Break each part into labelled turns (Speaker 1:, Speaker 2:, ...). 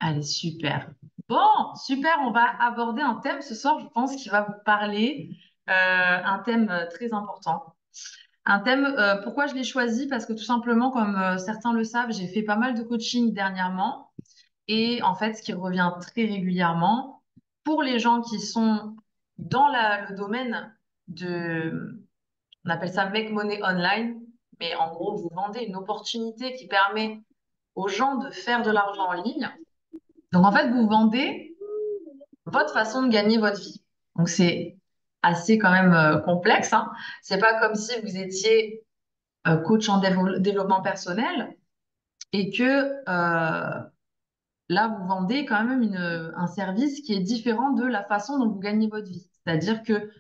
Speaker 1: Allez, super. Bon, super, on va aborder un thème ce soir, je pense, qui va vous parler, un thème très important. Un thème, pourquoi je l'ai choisi? Parce que tout simplement, comme certains le savent, j'ai fait pas mal de coaching dernièrement. Et en fait, ce qui revient très régulièrement, pour les gens qui sont dans le domaine de, on appelle ça make money online, mais en gros, vous vendez une opportunité qui permet aux gens de faire de l'argent en ligne. Donc en fait, vous vendez votre façon de gagner votre vie. Donc c'est assez quand même complexe, hein. C'est pas comme si vous étiez coach en développement personnel et que là, vous vendez quand même un service qui est différent de la façon dont vous gagnez votre vie. C'est-à-dire que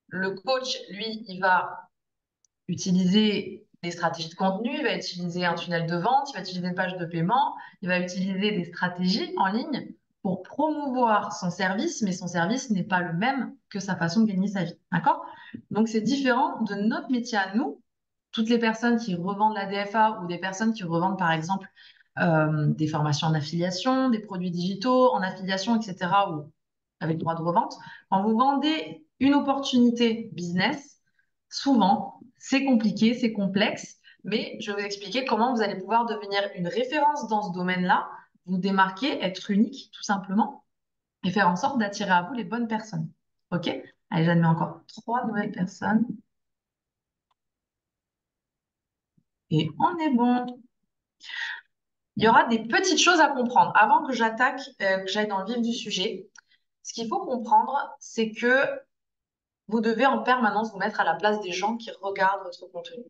Speaker 1: le coach, lui, il va utiliser des stratégies de contenu, il va utiliser un tunnel de vente, il va utiliser une page de paiement, il va utiliser des stratégies en ligne pour promouvoir son service, mais son service n'est pas le même que sa façon de gagner sa vie. D'accord? Donc, c'est différent de notre métier à nous. Toutes les personnes qui revendent la DFA ou des personnes qui revendent, par exemple, des formations en affiliation, des produits digitaux en affiliation, etc., ou avec droit de revente. Quand vous vendez une opportunité business, souvent, c'est compliqué, c'est complexe, mais je vais vous expliquer comment vous allez pouvoir devenir une référence dans ce domaine-là, vous démarquer, être unique, tout simplement, et faire en sorte d'attirer à vous les bonnes personnes. OK? Allez, j'admets encore 3 nouvelles personnes et on est bon. Il y aura des petites choses à comprendre. Avant que j'attaque, que j'aille dans le vif du sujet, ce qu'il faut comprendre, c'est que vous devez en permanence vous mettre à la place des gens qui regardent votre contenu.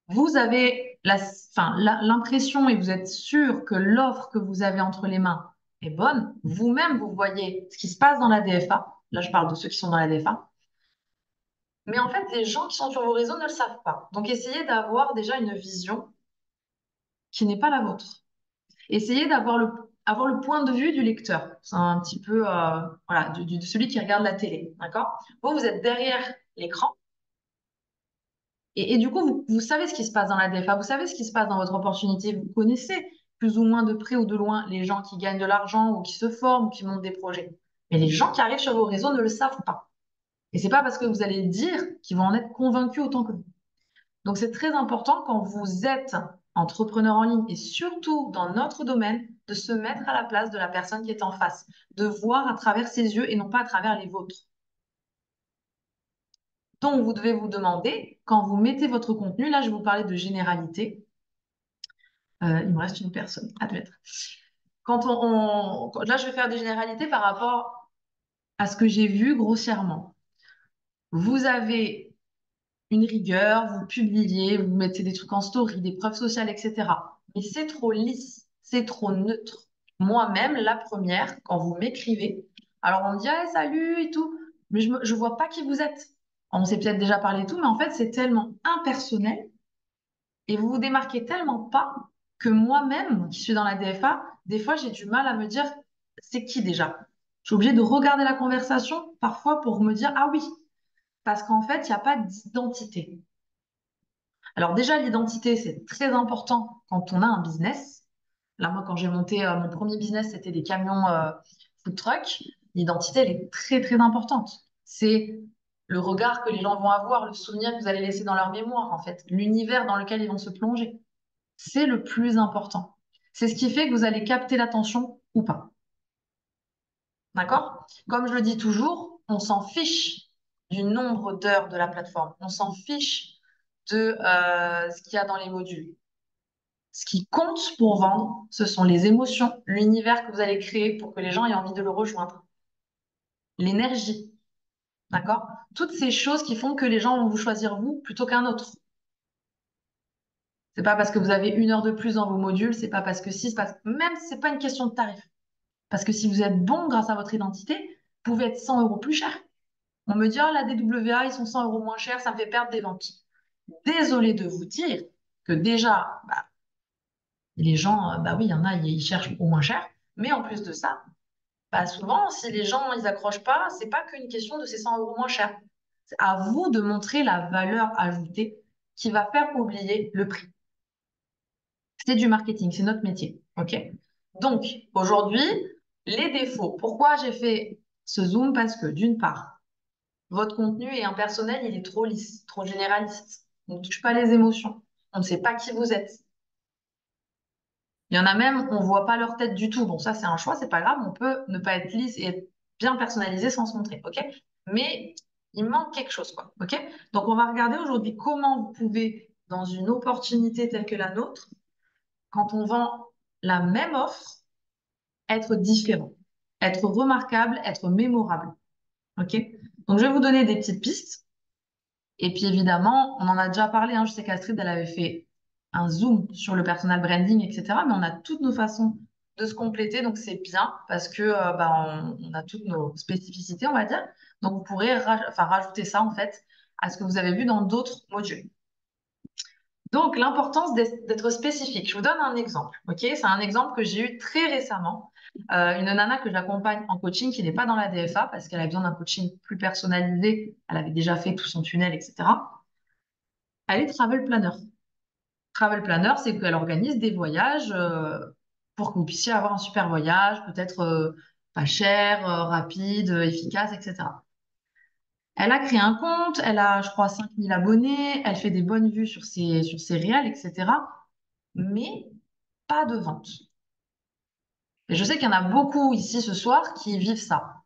Speaker 1: Vous avez l'impression et vous êtes sûr que l'offre que vous avez entre les mains est bonne. Vous-même, vous voyez ce qui se passe dans la DFA. Là, je parle de ceux qui sont dans la DFA. Mais en fait, les gens qui sont sur vos réseaux ne le savent pas. Donc, essayez d'avoir déjà une vision qui n'est pas la vôtre. Essayez avoir le point de vue du lecteur. C'est un petit peu voilà, de celui qui regarde la télé. D'accord? Vous êtes derrière l'écran et du coup, vous savez ce qui se passe dans la DFA, vous savez ce qui se passe dans votre opportunité, vous connaissez plus ou moins de près ou de loin les gens qui gagnent de l'argent ou qui se forment ou qui montent des projets. Mais les gens qui arrivent sur vos réseaux ne le savent pas. Et c'est pas parce que vous allez le dire qu'ils vont en être convaincus autant que vous. Donc, c'est très important quand vous êtes entrepreneur en ligne et surtout dans notre domaine, de se mettre à la place de la personne qui est en face, de voir à travers ses yeux et non pas à travers les vôtres. Donc, vous devez vous demander, quand vous mettez votre contenu, là, je vais vous parler de généralité. Il me reste une personne, admettre. Là, je vais faire des généralités par rapport à ce que j'ai vu grossièrement. Vous avez une rigueur, vous publiez, vous mettez des trucs en story, des preuves sociales, etc. Mais c'est trop lisse, c'est trop neutre. Moi-même, la première, quand vous m'écrivez, alors on me dit ah, salut et tout, mais je vois pas qui vous êtes. On s'est peut-être déjà parlé et tout, mais en fait, c'est tellement impersonnel et vous vous démarquez tellement pas que moi-même, qui suis dans la DFA, des fois, j'ai du mal à me dire c'est qui déjà. Je suis obligée de regarder la conversation parfois pour me dire ah oui, parce qu'en fait, il n'y a pas d'identité. Alors déjà, l'identité, c'est très important quand on a un business. Là, moi, quand j'ai monté mon premier business, c'était des camions food truck. L'identité, elle est très, très importante. C'est le regard que les gens vont avoir, le souvenir que vous allez laisser dans leur mémoire, en fait, l'univers dans lequel ils vont se plonger. C'est le plus important. C'est ce qui fait que vous allez capter l'attention ou pas. D'accord? Comme je le dis toujours, on s'en fiche du nombre d'heures de la plateforme. On s'en fiche de ce qu'il y a dans les modules. Ce qui compte pour vendre, ce sont les émotions, l'univers que vous allez créer pour que les gens aient envie de le rejoindre, l'énergie, d'accord? Toutes ces choses qui font que les gens vont vous choisir vous plutôt qu'un autre. C'est pas parce que vous avez 1 heure de plus dans vos modules, c'est pas parce que si, c'est pas... même si c'est pas une question de tarif. Parce que si vous êtes bon grâce à votre identité, vous pouvez être 100 euros plus cher. On me dit, ah, la DWA, ils sont 100 euros moins chers, ça me fait perdre des ventes. Désolée de vous dire que déjà, bah, les gens, bah oui, il y en a, ils cherchent au moins cher. Mais en plus de ça, bah souvent, si les gens, ils accrochent pas, c'est pas qu'une question de ces 100 euros moins chers. C'est à vous de montrer la valeur ajoutée qui va faire oublier le prix. C'est du marketing, c'est notre métier. OK? Donc, aujourd'hui, les défauts. Pourquoi j'ai fait ce zoom? Parce que, d'une part, votre contenu est impersonnel, il est trop lisse, trop généraliste. On ne touche pas les émotions. On ne sait pas qui vous êtes. Il y en a même, on ne voit pas leur tête du tout. Bon, ça, c'est un choix, c'est pas grave. On peut ne pas être lisse et être bien personnalisé sans se montrer, ok? Mais il manque quelque chose, quoi, ok? Donc, on va regarder aujourd'hui comment vous pouvez, dans une opportunité telle que la nôtre, quand on vend la même offre, être différent, être remarquable, être mémorable, ok? Donc, je vais vous donner des petites pistes. Et puis évidemment, on en a déjà parlé, hein, je sais qu'Astrid, elle avait fait un zoom sur le personal branding, etc. Mais on a toutes nos façons de se compléter, donc c'est bien parce que bah, on a toutes nos spécificités, on va dire. Donc vous pourrez enfin, rajouter ça en fait à ce que vous avez vu dans d'autres modules. Donc l'importance d'être spécifique. Je vous donne un exemple, ok? C'est un exemple que j'ai eu très récemment. Une nana que j'accompagne en coaching qui n'est pas dans la DFA parce qu'elle a besoin d'un coaching plus personnalisé. Elle avait déjà fait tout son tunnel, etc. Elle est travel planner. Travel planner, c'est qu'elle organise des voyages pour que vous puissiez avoir un super voyage, peut-être pas cher, rapide, efficace, etc. Elle a créé un compte, elle a, je crois, 5000 abonnés, elle fait des bonnes vues sur ses réels, etc. Mais pas de vente. Et je sais qu'il y en a beaucoup ici ce soir qui vivent ça,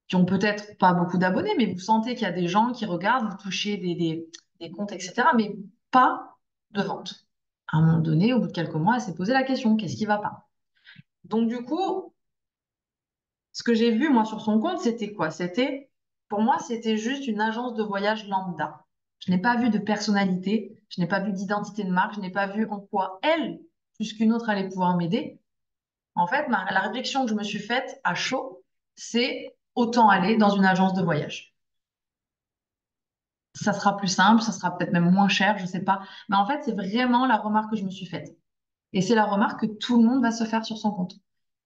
Speaker 1: qui ont peut-être pas beaucoup d'abonnés, mais vous sentez qu'il y a des gens qui regardent, vous touchez des comptes, etc., mais pas de vente. À un moment donné, au bout de quelques mois, elle s'est posé la question, qu'est-ce qui va pas? Donc du coup, ce que j'ai vu moi sur son compte, c'était quoi? Pour moi, c'était juste une agence de voyage lambda. Je n'ai pas vu de personnalité, je n'ai pas vu d'identité de marque, je n'ai pas vu en quoi elle, plus qu'une autre, allait pouvoir m'aider. En fait, la réflexion que je me suis faite à chaud, c'est autant aller dans une agence de voyage. Ça sera plus simple, ça sera peut-être même moins cher, je sais pas. Mais en fait, c'est vraiment la remarque que je me suis faite. Et c'est la remarque que tout le monde va se faire sur son compte.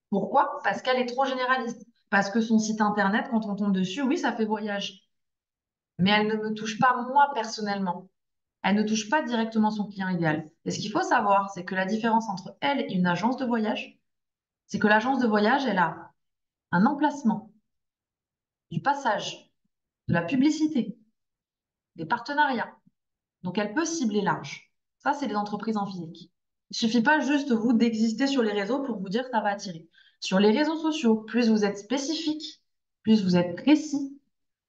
Speaker 1: Pourquoi? Parce qu'elle est trop généraliste. Parce que son site internet, quand on tombe dessus, oui, ça fait voyage. Mais elle ne me touche pas moi personnellement. Elle ne touche pas directement son client idéal. Et ce qu'il faut savoir, c'est que la différence entre elle et une agence de voyage, c'est que l'agence de voyage, elle a un emplacement, du passage, de la publicité, des partenariats. Donc elle peut cibler large. Ça, c'est les entreprises en physique. Il suffit pas juste vous d'exister sur les réseaux pour vous dire que ça va attirer. Sur les réseaux sociaux, plus vous êtes spécifique, plus vous êtes précis,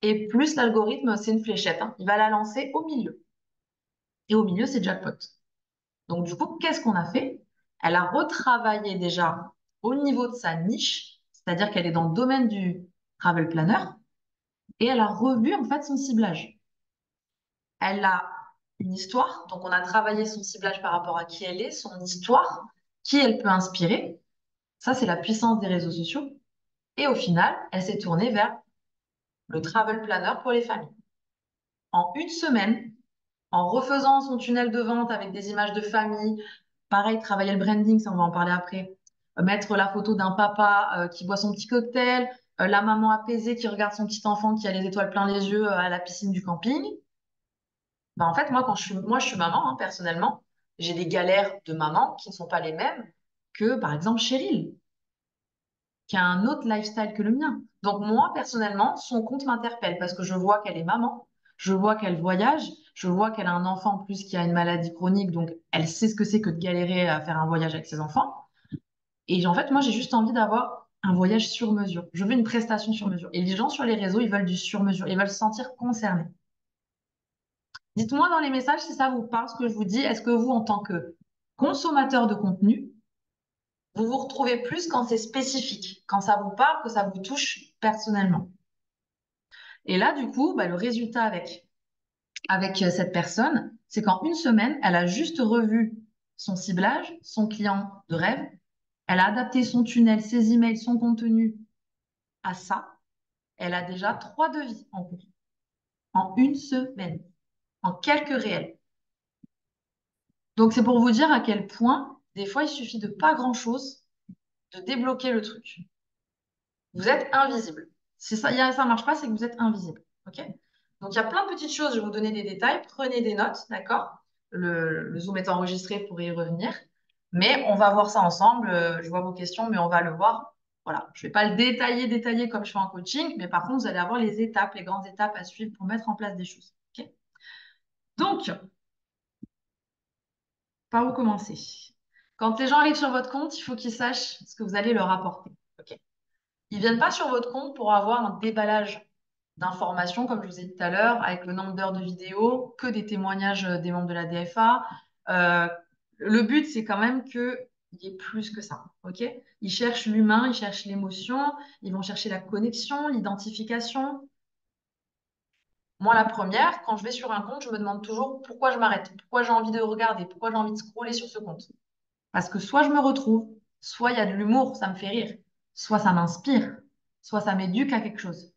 Speaker 1: et plus l'algorithme, c'est une fléchette, hein. Il va la lancer au milieu. Et au milieu, c'est jackpot. Donc du coup, qu'est-ce qu'on a fait? Elle a retravaillé déjà au niveau de sa niche, c'est-à-dire qu'elle est dans le domaine du travel planner, et elle a revu en fait son ciblage. Elle a une histoire, donc on a travaillé son ciblage par rapport à qui elle est, son histoire, qui elle peut inspirer. Ça, c'est la puissance des réseaux sociaux. Et au final, elle s'est tournée vers le travel planner pour les familles. En une semaine, en refaisant son tunnel de vente avec des images de famille, pareil, travailler le branding, ça on va en parler après. Mettre la photo d'un papa qui boit son petit cocktail, la maman apaisée qui regarde son petit enfant qui a les étoiles plein les yeux à la piscine du camping. Bah, en fait, moi, je suis maman, hein, personnellement. J'ai des galères de maman qui ne sont pas les mêmes que, par exemple, Cheryl, qui a un autre lifestyle que le mien. Donc, moi, personnellement, son compte m'interpelle parce que je vois qu'elle est maman, je vois qu'elle voyage, je vois qu'elle a un enfant en plus qui a une maladie chronique, donc elle sait ce que c'est que de galérer à faire un voyage avec ses enfants. Et en fait, moi, j'ai juste envie d'avoir un voyage sur mesure. Je veux une prestation sur mesure. Et les gens sur les réseaux, ils veulent du sur mesure. Ils veulent se sentir concernés. Dites-moi dans les messages si ça vous parle ce que je vous dis. Est-ce que vous, en tant que consommateur de contenu, vous vous retrouvez plus quand c'est spécifique, quand ça vous parle, que ça vous touche personnellement? Et là, du coup, bah, le résultat avec cette personne, c'est qu'en une semaine, elle a juste revu son ciblage, son client de rêve. Elle a adapté son tunnel, ses emails, son contenu à ça. Elle a déjà 3 devis en cours. En une semaine. En quelques réels. Donc, c'est pour vous dire à quel point, des fois, il suffit de pas grand-chose de débloquer le truc. Vous êtes invisible. Si ça, ça marche pas, c'est que vous êtes invisible. OK? Donc, il y a plein de petites choses. Je vais vous donner des détails. Prenez des notes, d'accord? Le Zoom est enregistré pour y revenir. Mais on va voir ça ensemble. Je vois vos questions, mais on va le voir. Voilà, je ne vais pas le détailler comme je fais en coaching, mais par contre, vous allez avoir les étapes, les grandes étapes à suivre pour mettre en place des choses. Ok. Donc, par où commencer? Quand les gens arrivent sur votre compte, il faut qu'ils sachent ce que vous allez leur apporter. Ok. Ils viennent pas sur votre compte pour avoir un déballage d'informations, comme je vous ai dit tout à l'heure, avec le nombre d'heures de vidéos, que des témoignages des membres de la DFA. Euh, le but, c'est quand même qu'il y ait plus que ça. Ok. Ils cherchent l'humain, ils cherchent l'émotion, ils vont chercher la connexion, l'identification. Moi, la première, quand je vais sur un compte, je me demande toujours pourquoi je m'arrête, pourquoi j'ai envie de regarder, pourquoi j'ai envie de scroller sur ce compte. Parce que soit je me retrouve, soit il y a de l'humour, ça me fait rire, soit ça m'inspire, soit ça m'éduque à quelque chose.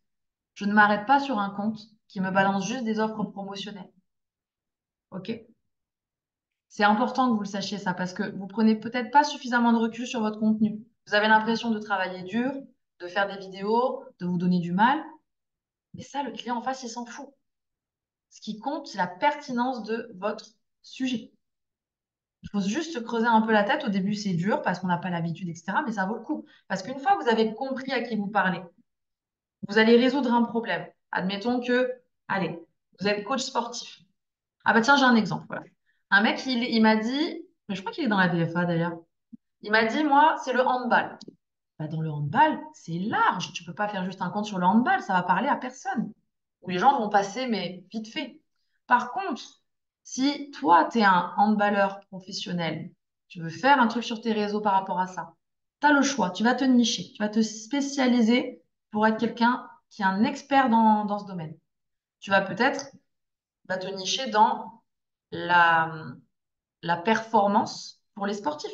Speaker 1: Je ne m'arrête pas sur un compte qui me balance juste des offres promotionnelles. OK? C'est important que vous le sachiez ça parce que vous prenez peut-être pas suffisamment de recul sur votre contenu. Vous avez l'impression de travailler dur, de faire des vidéos, de vous donner du mal. Mais ça, le client en face, il s'en fout. Ce qui compte, c'est la pertinence de votre sujet. Il faut juste creuser un peu la tête. Au début, c'est dur parce qu'on n'a pas l'habitude, etc. Mais ça vaut le coup. Parce qu'une fois que vous avez compris à qui vous parlez, vous allez résoudre un problème. Admettons que, allez, vous êtes coach sportif. Ah bah tiens, j'ai un exemple. Voilà. Un mec, il m'a dit, mais je crois qu'il est dans la DFA d'ailleurs. Il m'a dit, moi, c'est le handball. Bah, dans le handball, c'est large. Tu peux pas faire juste un compte sur le handball, ça va parler à personne. Ou les gens vont passer, mais vite fait. Par contre, si toi, tu es un handballeur professionnel, tu veux faire un truc sur tes réseaux par rapport à ça, tu as le choix. Tu vas te nicher, tu vas te spécialiser pour être quelqu'un qui est un expert dans ce domaine. Tu vas peut-être te nicher dans la, la performance pour les sportifs.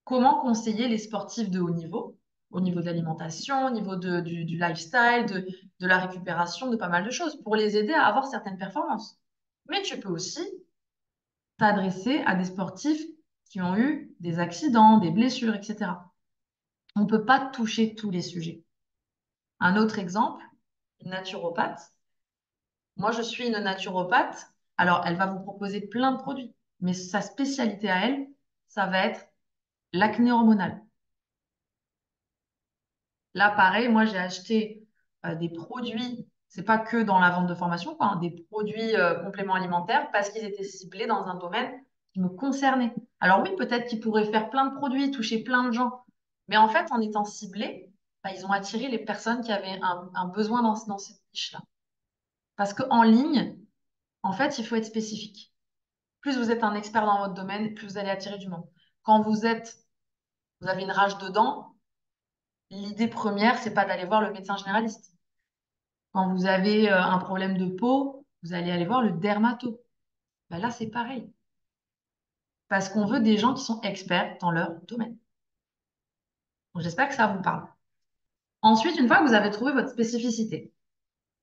Speaker 1: Comment conseiller les sportifs de haut niveau, au niveau de l'alimentation, au niveau du lifestyle, de la récupération, de pas mal de choses, pour les aider à avoir certaines performances. Mais tu peux aussi t'adresser à des sportifs qui ont eu des accidents, des blessures, etc. On ne peut pas toucher tous les sujets. Un autre exemple, une naturopathe. Moi, je suis une naturopathe. Alors, elle va vous proposer plein de produits, mais sa spécialité à elle, ça va être l'acné hormonal. Là, pareil, moi, j'ai acheté des produits, c'est pas que dans la vente de formation, quoi, hein, des produits compléments alimentaires parce qu'ils étaient ciblés dans un domaine qui me concernait. Alors oui, peut-être qu'ils pourraient faire plein de produits, toucher plein de gens, mais en fait, en étant ciblés, bah, ils ont attiré les personnes qui avaient un besoin dans cette niche-là. Parce qu'en ligne, en fait, il faut être spécifique. Plus vous êtes un expert dans votre domaine, plus vous allez attirer du monde. Quand vous avez une rage de dents, l'idée première, c'est pas d'aller voir le médecin généraliste. Quand vous avez un problème de peau, vous allez aller voir le dermato. Ben là, c'est pareil. Parce qu'on veut des gens qui sont experts dans leur domaine. Donc, j'espère que ça vous parle. Ensuite, une fois que vous avez trouvé votre spécificité,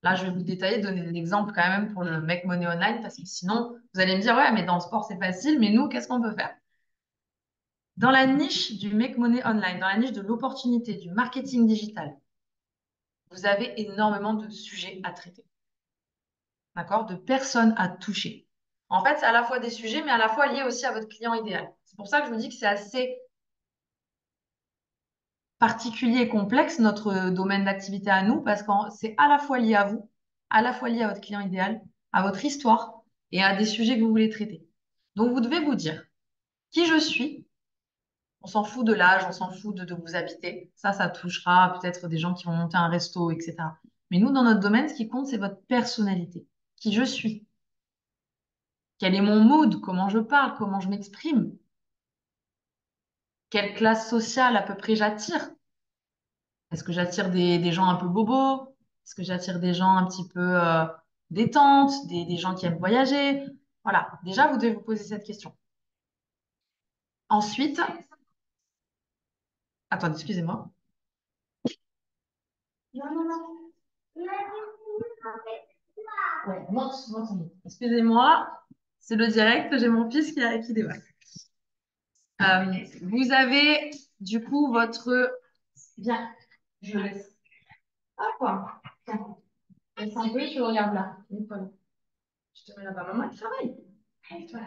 Speaker 1: là, je vais vous détailler, donner des exemples quand même pour le Make Money Online, parce que sinon, vous allez me dire, ouais, mais dans le sport, c'est facile, mais nous, qu'est-ce qu'on peut faire? Dans la niche du Make Money Online, dans la niche de l'opportunité, du marketing digital, vous avez énormément de sujets à traiter. D'accord? De personnes à toucher. En fait, c'est à la fois des sujets, mais à la fois liés aussi à votre client idéal. C'est pour ça que je vous dis que c'est assez particulier et complexe, notre domaine d'activité à nous, parce que c'est à la fois lié à vous, à la fois lié à votre client idéal, à votre histoire et à des sujets que vous voulez traiter. Donc, vous devez vous dire qui je suis. On s'en fout de l'âge, on s'en fout de où vous habitez. Ça touchera peut-être des gens qui vont monter un resto, etc. Mais nous, dans notre domaine, ce qui compte, c'est votre personnalité. Qui je suis. Quel est mon mood? Comment je parle? Comment je m'exprime? Quelle classe sociale à peu près j'attire? Est-ce que j'attire des gens un peu bobos? Est-ce que j'attire des gens un petit peu détentes, des gens qui aiment voyager? Voilà, déjà, vous devez vous poser cette question. Ensuite, attendez, excusez-moi. Non, non, non. Ouais, monte, monte, monte. Excusez-moi, c'est le direct, j'ai mon fils qui débarque. Vous avez du coup votre... Bien, je laisse. Hop, tiens, laisse un peu, je regarde là. Nicole. Je te mets là-bas. Maman, elle travaille. Allez, toi.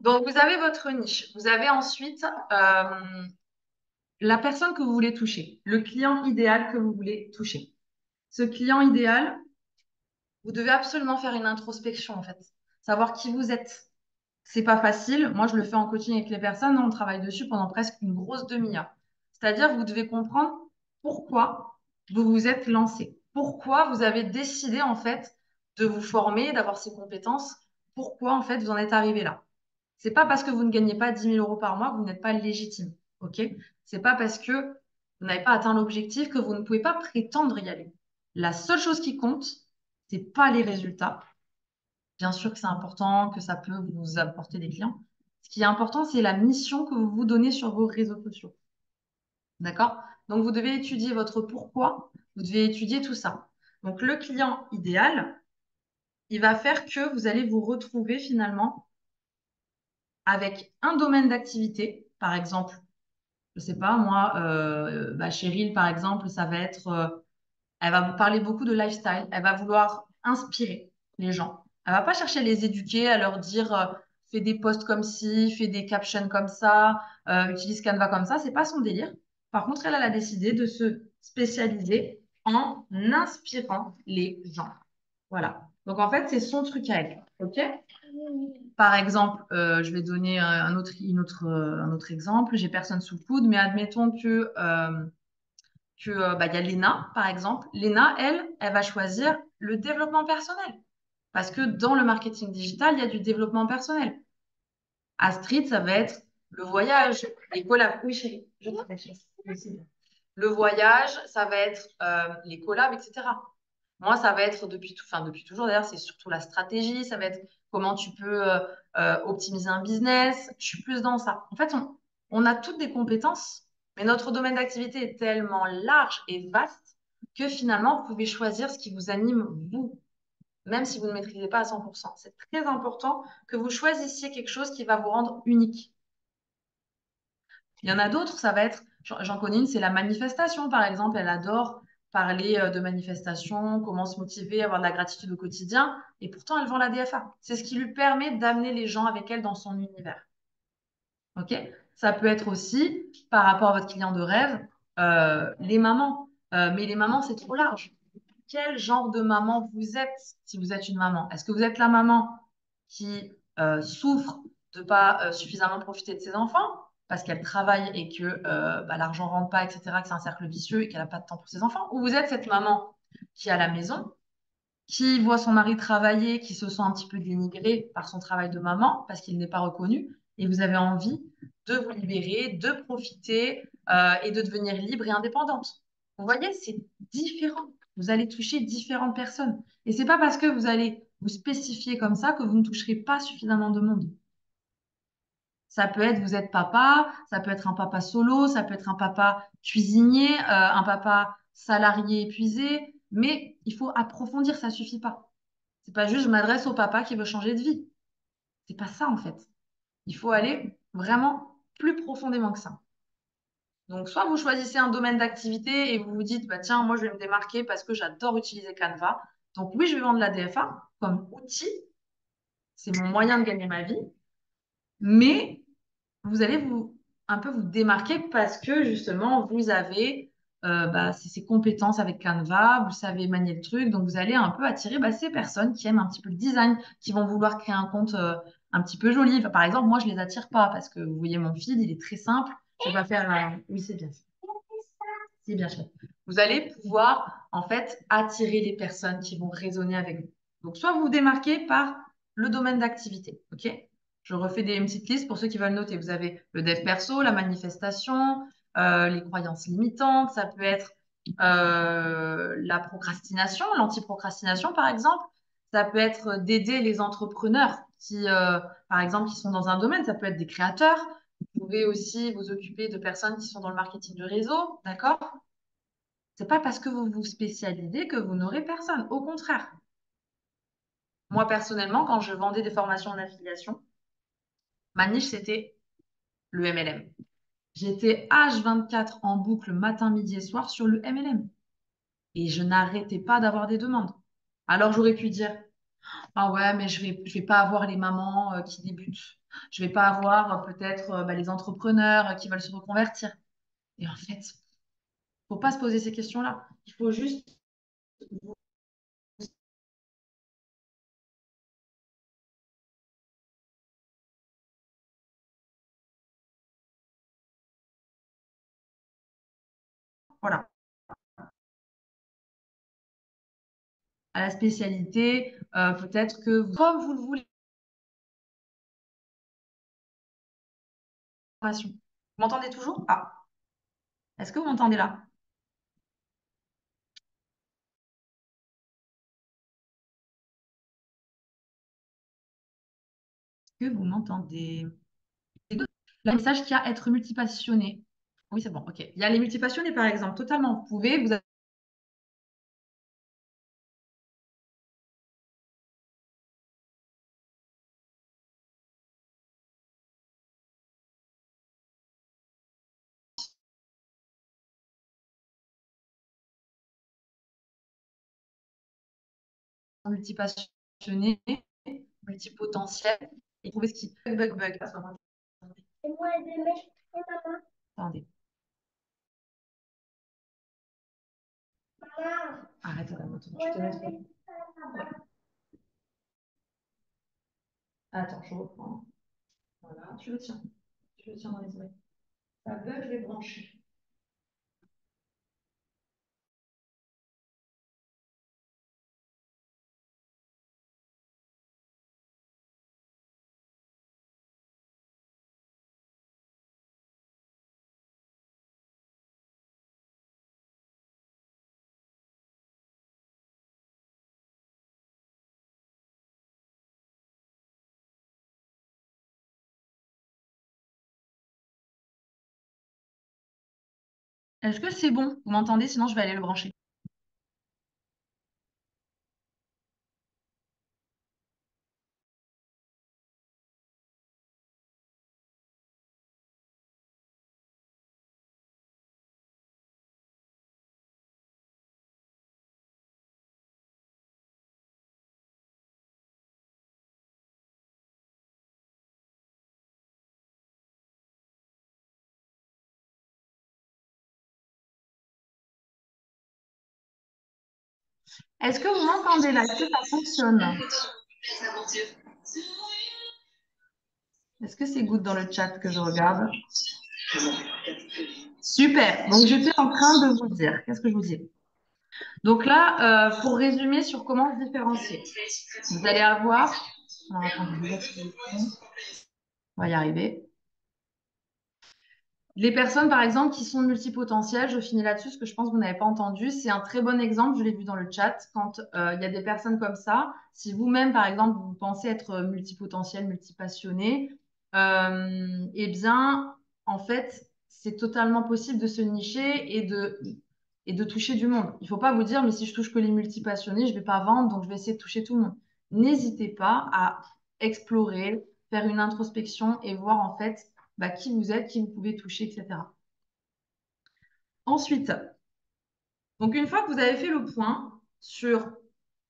Speaker 1: Donc, vous avez votre niche. Vous avez ensuite la personne que vous voulez toucher, le client idéal que vous voulez toucher. Ce client idéal, vous devez absolument faire une introspection, en fait. Savoir qui vous êtes. C'est pas facile. Moi, je le fais en coaching avec les personnes. On travaille dessus pendant presque une grosse demi-heure. C'est-à-dire, vous devez comprendre pourquoi vous vous êtes lancé. Pourquoi vous avez décidé, en fait, de vous former, d'avoir ces compétences. Pourquoi, en fait, vous en êtes arrivé là. C'est pas parce que vous ne gagnez pas 10 000 € par mois que vous n'êtes pas légitime. OK? C'est pas parce que vous n'avez pas atteint l'objectif que vous ne pouvez pas prétendre y aller. La seule chose qui compte, c'est pas les résultats. Bien sûr que c'est important, que ça peut vous apporter des clients. Ce qui est important, c'est la mission que vous vous donnez sur vos réseaux sociaux. D'accord? Donc, vous devez étudier votre pourquoi, vous devez étudier tout ça. Donc, le client idéal, il va faire que vous allez vous retrouver finalement avec un domaine d'activité. Par exemple, je sais pas, moi, Cheryl, par exemple, ça va être elle va vous parler beaucoup de lifestyle. Elle va vouloir inspirer les gens. Elle va pas chercher à les éduquer, à leur dire fais des posts comme ci, fais des captions comme ça, utilise Canva comme ça. C'est pas son délire. Par contre, elle a décidé de se spécialiser en inspirant les gens. Voilà. Donc en fait, c'est son truc à elle. OK? Par exemple, je vais donner un autre exemple. J'ai personne sous le coude, mais admettons que y a Léna, par exemple. Léna, elle va choisir le développement personnel. Parce que dans le marketing digital, il y a du développement personnel. Astrid, ça va être le voyage, les collabs. Oui, chérie, je t'appelle chérie. Oui, c'est bien. Le voyage, ça va être les collabs, etc. Moi, ça va être depuis toujours d'ailleurs, c'est surtout la stratégie, ça va être comment tu peux optimiser un business. Je suis plus dans ça. En fait, on a toutes des compétences, mais notre domaine d'activité est tellement large et vaste que finalement, vous pouvez choisir ce qui vous anime, vous, même si vous ne maîtrisez pas à 100%. C'est très important que vous choisissiez quelque chose qui va vous rendre unique. Il y en a d'autres, ça va être, j'en connais une, c'est la manifestation, par exemple. Elle adore parler de manifestation, comment se motiver, avoir de la gratitude au quotidien. Et pourtant, elle vend la DFA. C'est ce qui lui permet d'amener les gens avec elle dans son univers. OK? Ça peut être aussi, par rapport à votre client de rêve, les mamans. Mais les mamans, c'est trop large. Quel genre de maman vous êtes si vous êtes une maman? Est-ce que vous êtes la maman qui souffre de ne pas suffisamment profiter de ses enfants parce qu'elle travaille et que l'argent ne rentre pas, etc., que c'est un cercle vicieux et qu'elle n'a pas de temps pour ses enfants? Ou vous êtes cette maman qui est à la maison, qui voit son mari travailler, qui se sent un petit peu dénigrée par son travail de maman parce qu'il n'est pas reconnu et vous avez envie de vous libérer, de profiter et de devenir libre et indépendante? Vous voyez, c'est différent. Vous allez toucher différentes personnes. Et c'est pas parce que vous allez vous spécifier comme ça que vous ne toucherez pas suffisamment de monde. Ça peut être, vous êtes papa, ça peut être un papa solo, ça peut être un papa cuisinier, un papa salarié épuisé, mais il faut approfondir, ça suffit pas. C'est pas juste je m'adresse au papa qui veut changer de vie. C'est pas ça en fait. Il faut aller vraiment plus profondément que ça. Donc, soit vous choisissez un domaine d'activité et vous vous dites, bah, tiens, moi, je vais me démarquer parce que j'adore utiliser Canva. Donc, oui, je vais vendre la DFA comme outil. C'est mon moyen de gagner ma vie. Mais vous allez un peu vous démarquer parce que justement, vous avez ces compétences avec Canva, vous savez manier le truc. Donc, vous allez un peu attirer ces personnes qui aiment un petit peu le design, qui vont vouloir créer un compte un petit peu joli. Enfin, par exemple, moi, je ne les attire pas parce que vous voyez, mon feed, il est très simple. Je vais pas faire. Oui, c'est bien. C'est bien chouette. Vous allez pouvoir en fait attirer les personnes qui vont résonner avec vous. Donc, soit vous vous démarquez par le domaine d'activité, ok? Je refais une petite liste pour ceux qui veulent noter. Vous avez le dev perso, la manifestation, les croyances limitantes, ça peut être la procrastination, l'anti-procrastination par exemple. Ça peut être d'aider les entrepreneurs qui, par exemple, qui sont dans un domaine. Ça peut être des créateurs. Vous pouvez aussi vous occuper de personnes qui sont dans le marketing de réseau, d'accord? C'est pas parce que vous vous spécialisez que vous n'aurez personne. Au contraire. Moi, personnellement, quand je vendais des formations en affiliation, ma niche, c'était le MLM. J'étais H24 en boucle matin, midi et soir sur le MLM. Et je n'arrêtais pas d'avoir des demandes. Alors, j'aurais pu dire, Ah ouais, mais je vais pas avoir les mamans qui débutent. Je vais pas avoir peut-être bah, les entrepreneurs qui veulent se reconvertir. Et en fait, faut pas se poser ces questions-là. Il faut juste, voilà, à la spécialité, peut-être que comme vous le voulez, formation. Vous m'entendez toujours? Ah, est-ce que vous m'entendez là? Est-ce que vous m'entendez? Le message qu'il y a être multipassionné. Oui, c'est bon, ok. Il y a les multipassionnés, par exemple, totalement. Vous avez multipassionné, multipotentiel, et trouver ce qui bug. Attendez, arrête la moto. Je te laisse. Attends, je reprends. Voilà, tu le tiens. Tu le tiens dans les oreilles. Ça bug les branches. Est-ce que c'est bon? Vous m'entendez? Sinon, je vais aller le brancher. Est-ce que vous m'entendez là? Est-ce que ça fonctionne? Est-ce que c'est good dans le chat que je regarde? Super. Donc, j'étais en train de vous dire. Qu'est-ce que je vous dis? Donc là, pour résumer sur comment se différencier, vous allez avoir. Alors, attendez, je vais activer le son. On va y arriver. Les personnes, par exemple, qui sont multipotentielles, je finis là-dessus, ce que je pense que vous n'avez pas entendu, c'est un très bon exemple, je l'ai vu dans le chat, quand il y a des personnes comme ça, si vous-même, par exemple, vous pensez être multipotentiel, multipassionné, eh bien, en fait, c'est totalement possible de se nicher et de toucher du monde. Il ne faut pas vous dire, mais si je touche que les multipassionnés, je ne vais pas vendre, donc je vais essayer de toucher tout le monde. N'hésitez pas à explorer, faire une introspection et voir en fait bah, qui vous êtes, qui vous pouvez toucher, etc. Ensuite, donc une fois que vous avez fait le point sur,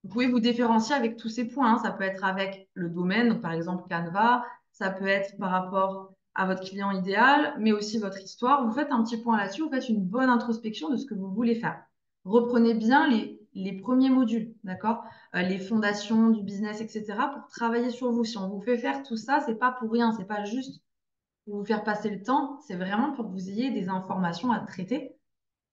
Speaker 1: vous pouvez vous différencier avec tous ces points, hein. Ça peut être avec le domaine, donc par exemple Canva, ça peut être par rapport à votre client idéal, mais aussi votre histoire. Vous faites un petit point là-dessus, vous faites une bonne introspection de ce que vous voulez faire. Reprenez bien les premiers modules, d'accord? Les fondations du business, etc., pour travailler sur vous. Si on vous fait faire tout ça, c'est pas pour rien, c'est pas juste pour vous faire passer le temps, c'est vraiment pour que vous ayez des informations à traiter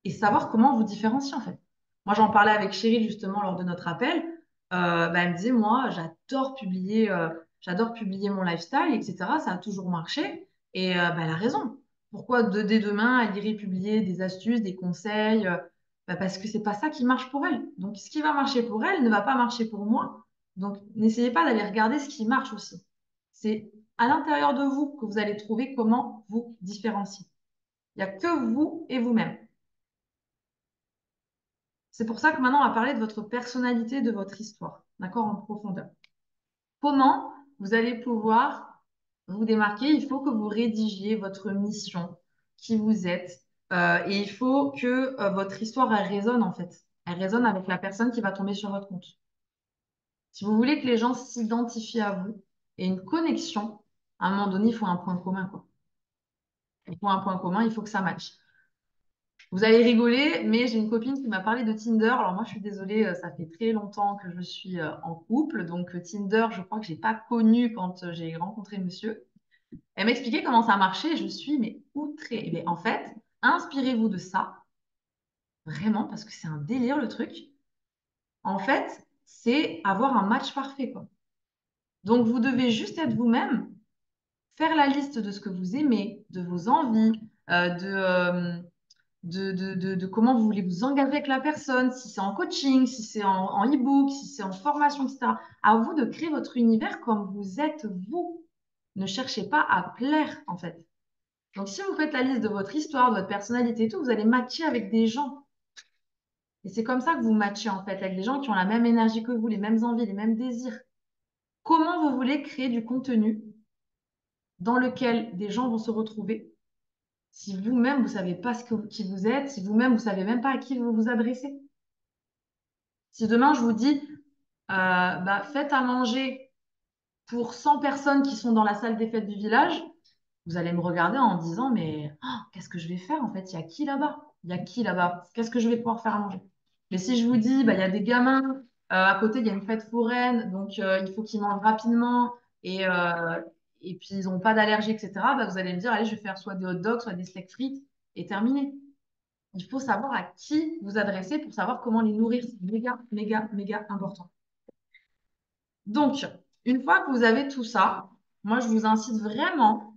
Speaker 1: et savoir comment vous différencier en fait. Moi, j'en parlais avec Chérie justement lors de notre appel. Bah, elle me disait, moi, j'adore publier mon lifestyle, etc. Ça a toujours marché. Et bah, elle a raison. Pourquoi dès demain, elle irait publier des astuces, des conseils bah, parce que c'est pas ça qui marche pour elle. Donc, ce qui va marcher pour elle ne va pas marcher pour moi. Donc, n'essayez pas d'aller regarder ce qui marche aussi. C'est à l'intérieur de vous que vous allez trouver comment vous différencier. Il n'y a que vous et vous-même. C'est pour ça que maintenant, on va parler de votre personnalité, de votre histoire, d'accord, en profondeur. Comment vous allez pouvoir vous démarquer? Il faut que vous rédigiez votre mission, qui vous êtes, et il faut que votre histoire, elle résonne en fait. Elle résonne avec la personne qui va tomber sur votre compte. Si vous voulez que les gens s'identifient à vous et une connexion, à un moment donné, il faut un point commun, quoi. Il faut un point commun, il faut que ça matche. Vous allez rigoler, mais j'ai une copine qui m'a parlé de Tinder. Alors moi, je suis désolée, ça fait très longtemps que je suis en couple. Donc Tinder, je crois que j'ai pas connu quand j'ai rencontré monsieur. Elle m'expliquait comment ça marchait et je suis mais outrée. Eh bien, en fait, inspirez-vous de ça, vraiment, parce que c'est un délire le truc. En fait, c'est avoir un match parfait, quoi. Donc vous devez juste être vous-même, faire la liste de ce que vous aimez, de vos envies, de comment vous voulez vous engager avec la personne, si c'est en coaching, si c'est en e-book, si c'est en formation, etc. À vous de créer votre univers comme vous êtes vous. Ne cherchez pas à plaire, en fait. Donc, si vous faites la liste de votre histoire, de votre personnalité et tout, vous allez matcher avec des gens. Et c'est comme ça que vous matchez, en fait, avec des gens qui ont la même énergie que vous, les mêmes envies, les mêmes désirs. Comment vous voulez créer du contenu dans lequel des gens vont se retrouver si vous-même, vous savez pas qui vous êtes, si vous-même, vous savez même pas à qui vous vous adressez? Si demain, je vous dis, bah, faites à manger pour 100 personnes qui sont dans la salle des fêtes du village, vous allez me regarder en disant, mais oh, qu'est-ce que je vais faire en fait? Il y a qui là-bas? Il y a qui là-bas? Qu'est-ce que je vais pouvoir faire à manger? Mais si je vous dis, bah, il y a des gamins, à côté, il y a une fête foraine, donc il faut qu'ils mangent rapidement et puis ils n'ont pas d'allergie, etc., bah, vous allez me dire, allez, je vais faire soit des hot dogs, soit des steaks frites et terminé. Il faut savoir à qui vous adresser pour savoir comment les nourrir. C'est méga, méga, méga important. Donc, une fois que vous avez tout ça, moi, je vous incite vraiment,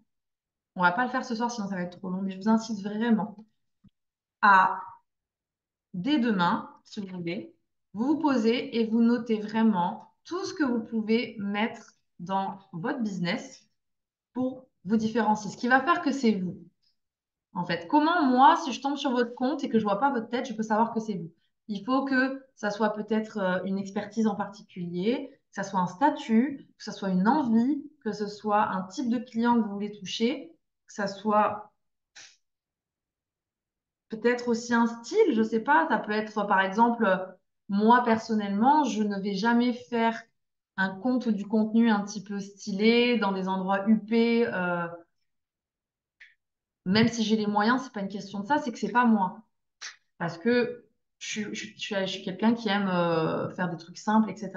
Speaker 1: on va pas le faire ce soir, sinon ça va être trop long, mais je vous incite vraiment à, dès demain, si vous voulez, vous vous posez et vous notez vraiment tout ce que vous pouvez mettre dans votre business pour vous différencier. Ce qui va faire que c'est vous. En fait, comment moi, si je tombe sur votre compte et que je vois pas votre tête, je peux savoir que c'est vous? Il faut que ça soit peut-être une expertise en particulier, que ça soit un statut, que ça soit une envie, que ce soit un type de client que vous voulez toucher, que ça soit peut-être aussi un style, je sais pas, ça peut être par exemple, moi personnellement, je ne vais jamais faire un compte ou du contenu un petit peu stylé dans des endroits huppés, même si j'ai les moyens, c'est pas une question de ça, c'est que c'est pas moi. Parce que je suis quelqu'un qui aime faire des trucs simples, etc.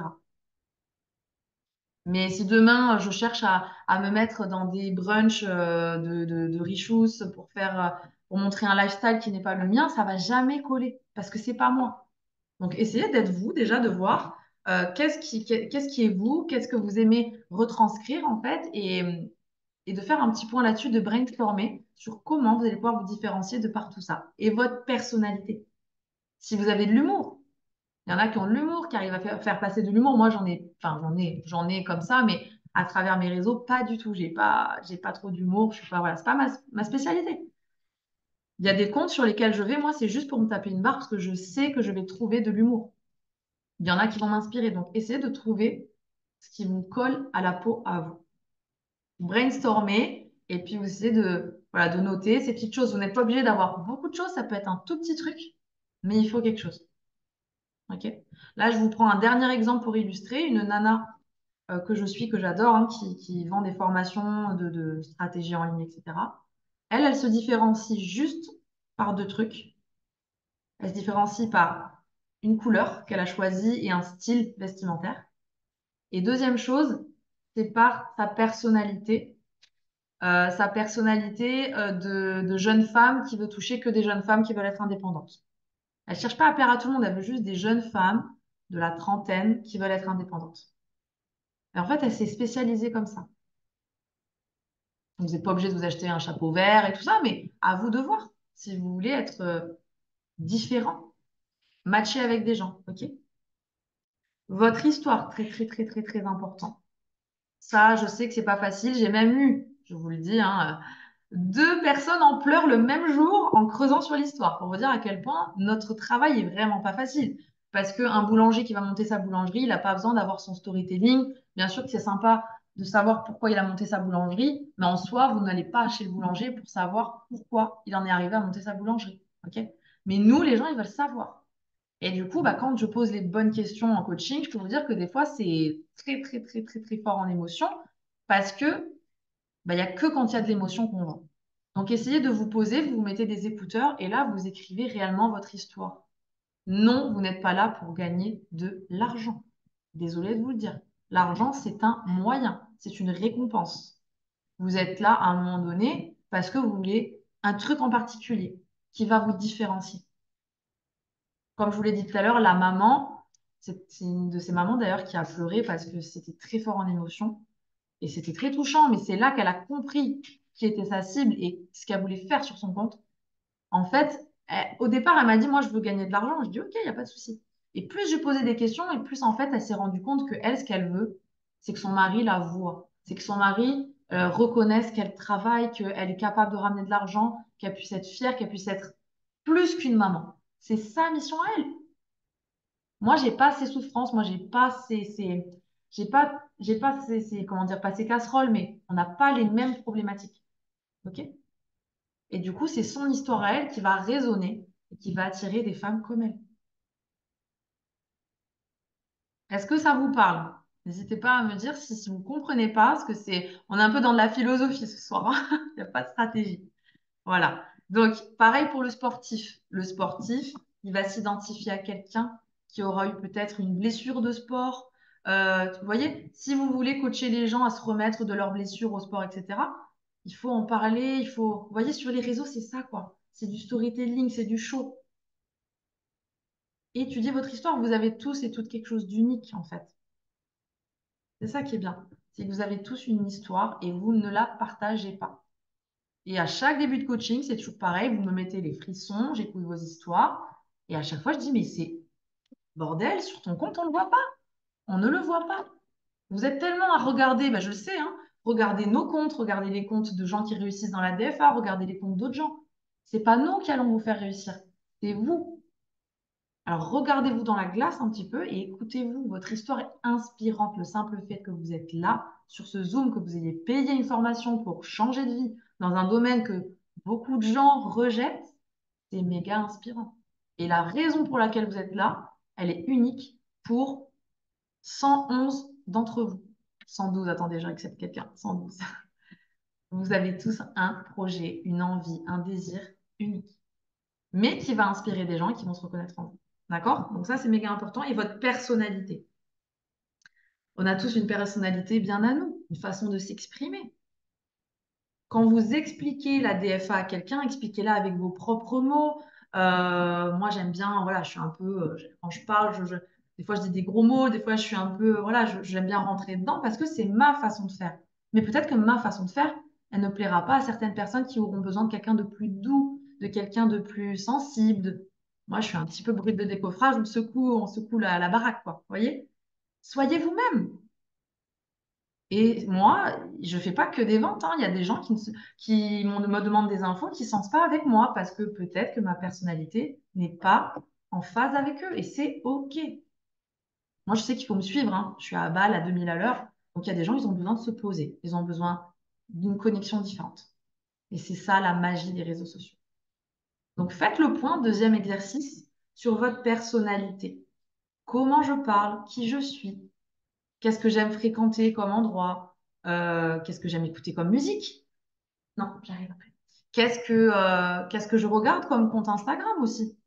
Speaker 1: Mais si demain je cherche à me mettre dans des brunchs de richous pour montrer un lifestyle qui n'est pas le mien, ça va jamais coller parce que c'est pas moi. Donc essayez d'être vous déjà, de voir qu'est-ce qui est vous, qu'est-ce que vous aimez retranscrire en fait et de faire un petit point là-dessus, de brainstormer sur comment vous allez pouvoir vous différencier de par tout ça et votre personnalité. Si vous avez de l'humour, il y en a qui ont de l'humour, qui arrivent à faire passer de l'humour. Moi, enfin, j'en ai comme ça, mais à travers mes réseaux, pas du tout. J'ai pas trop d'humour. Je suis pas, voilà, c'est pas ma spécialité. Il y a des comptes sur lesquels je vais, moi, c'est juste pour me taper une barre parce que je sais que je vais trouver de l'humour. Il y en a qui vont m'inspirer. Donc, essayez de trouver ce qui vous colle à la peau à vous. Brainstormez et puis vous essayez voilà, de noter ces petites choses. Vous n'êtes pas obligé d'avoir beaucoup de choses. Ça peut être un tout petit truc, mais il faut quelque chose. Ok. Là, je vous prends un dernier exemple pour illustrer. Une nana que je suis, que j'adore, hein, qui vend des formations de stratégie en ligne, etc. Elle se différencie juste par deux trucs. Elle se différencie par une couleur qu'elle a choisie et un style vestimentaire. Et deuxième chose, c'est par sa personnalité de jeune femme qui veut toucher que des jeunes femmes qui veulent être indépendantes. Elle cherche pas à plaire à tout le monde, elle veut juste des jeunes femmes de la trentaine qui veulent être indépendantes. Et en fait, elle s'est spécialisée comme ça. Donc, vous n'êtes pas obligé de vous acheter un chapeau vert et tout ça, mais à vous de voir si vous voulez être différent, matcher avec des gens, ok? Votre histoire, très, très, très, très, très important. Ça, je sais que c'est pas facile. J'ai même eu, je vous le dis, hein, deux personnes en pleurs le même jour en creusant sur l'histoire pour vous dire à quel point notre travail est vraiment pas facile. Parce qu'un boulanger qui va monter sa boulangerie, il n'a pas besoin d'avoir son storytelling. Bien sûr que c'est sympa de savoir pourquoi il a monté sa boulangerie, mais en soi, vous n'allez pas chez le boulanger pour savoir pourquoi il en est arrivé à monter sa boulangerie. Ok? Mais nous, les gens, ils veulent savoir. Et du coup, bah, quand je pose les bonnes questions en coaching, je peux vous dire que des fois, c'est très, très, très, très, très fort en émotion parce que bah, il n'y a que quand il y a de l'émotion qu'on vend. Donc, essayez de vous poser, vous vous mettez des écouteurs et là, vous écrivez réellement votre histoire. Non, vous n'êtes pas là pour gagner de l'argent. Désolée de vous le dire. L'argent, c'est un moyen, c'est une récompense. Vous êtes là à un moment donné parce que vous voulez un truc en particulier qui va vous différencier. Comme je vous l'ai dit tout à l'heure, la maman, c'est une de ces mamans d'ailleurs qui a pleuré parce que c'était très fort en émotion et c'était très touchant, mais c'est là qu'elle a compris qui était sa cible et ce qu'elle voulait faire sur son compte. En fait, au départ, elle m'a dit, moi, je veux gagner de l'argent. Je dis, OK, il n'y a pas de souci. Et plus je lui posais des questions, et plus, en fait, elle s'est rendue compte que elle, ce qu'elle veut, c'est que son mari la voie. C'est que son mari reconnaisse qu'elle travaille, qu'elle est capable de ramener de l'argent, qu'elle puisse être fière, qu'elle puisse être plus qu'une maman. C'est sa mission à elle. Moi, j'ai pas ces souffrances, moi, j'ai pas comment dire, pas ces casseroles, mais on n'a pas les mêmes problématiques. OK? Et du coup, c'est son histoire à elle qui va résonner et qui va attirer des femmes comme elle. Est-ce que ça vous parle? N'hésitez pas à me dire si vous ne comprenez pas, parce que on est un peu dans de la philosophie ce soir, hein. Il n'y a pas de stratégie. Voilà. Donc, pareil pour le sportif. Le sportif, il va s'identifier à quelqu'un qui aura eu peut-être une blessure de sport. Vous voyez, si vous voulez coacher les gens à se remettre de leurs blessures au sport, etc., il faut en parler, il faut... Vous voyez, sur les réseaux, c'est ça, quoi. C'est du storytelling, c'est du show. Étudiez votre histoire. Vous avez tous et toutes quelque chose d'unique, en fait. C'est ça qui est bien. C'est que vous avez tous une histoire et vous ne la partagez pas. Et à chaque début de coaching, c'est toujours pareil. Vous me mettez les frissons, j'écoute vos histoires. Et à chaque fois, je dis, mais c'est bordel, sur ton compte, on ne le voit pas. On ne le voit pas. Vous êtes tellement à regarder, ben je le sais, hein, regardez nos comptes, regardez les comptes de gens qui réussissent dans la DFA, regardez les comptes d'autres gens. C'est pas nous qui allons vous faire réussir. C'est vous. Alors regardez-vous dans la glace un petit peu et écoutez-vous. Votre histoire est inspirante. Le simple fait que vous êtes là sur ce Zoom, que vous ayez payé une formation pour changer de vie dans un domaine que beaucoup de gens rejettent, c'est méga inspirant. Et la raison pour laquelle vous êtes là, elle est unique pour 111 d'entre vous. 112, attendez, j'accepte quelqu'un. 112. Vous avez tous un projet, une envie, un désir unique, mais qui va inspirer des gens et qui vont se reconnaître en vous. D'accord? Donc ça, c'est méga important. Et votre personnalité. On a tous une personnalité bien à nous, une façon de s'exprimer. Quand vous expliquez la DFA à quelqu'un, expliquez-la avec vos propres mots. Moi, j'aime bien, voilà, je suis un peu, quand je parle, des fois je dis des gros mots, des fois je suis un peu, voilà, j'aime bien rentrer dedans parce que c'est ma façon de faire. Mais peut-être que ma façon de faire, elle ne plaira pas à certaines personnes qui auront besoin de quelqu'un de plus doux, de quelqu'un de plus sensible. Moi, je suis un petit peu brute de décoffrage, on secoue la baraque, quoi. Vous voyez? Soyez vous-même. Et moi, je fais pas que des ventes, hein. Il y a des gens me demandent des infos qui ne sont pas avec moi parce que peut-être que ma personnalité n'est pas en phase avec eux. Et c'est OK. Moi, je sais qu'il faut me suivre, hein. Je suis à balle à 2000 à l'heure. Donc, il y a des gens, ils ont besoin de se poser. Ils ont besoin d'une connexion différente. Et c'est ça la magie des réseaux sociaux. Donc, faites le point, deuxième exercice, sur votre personnalité. Comment je parle, qui je suis, qu'est-ce que j'aime fréquenter comme endroit, qu'est-ce que j'aime écouter comme musique. Non, j'arrive après. Qu'est-ce que je regarde comme compte Instagram aussi?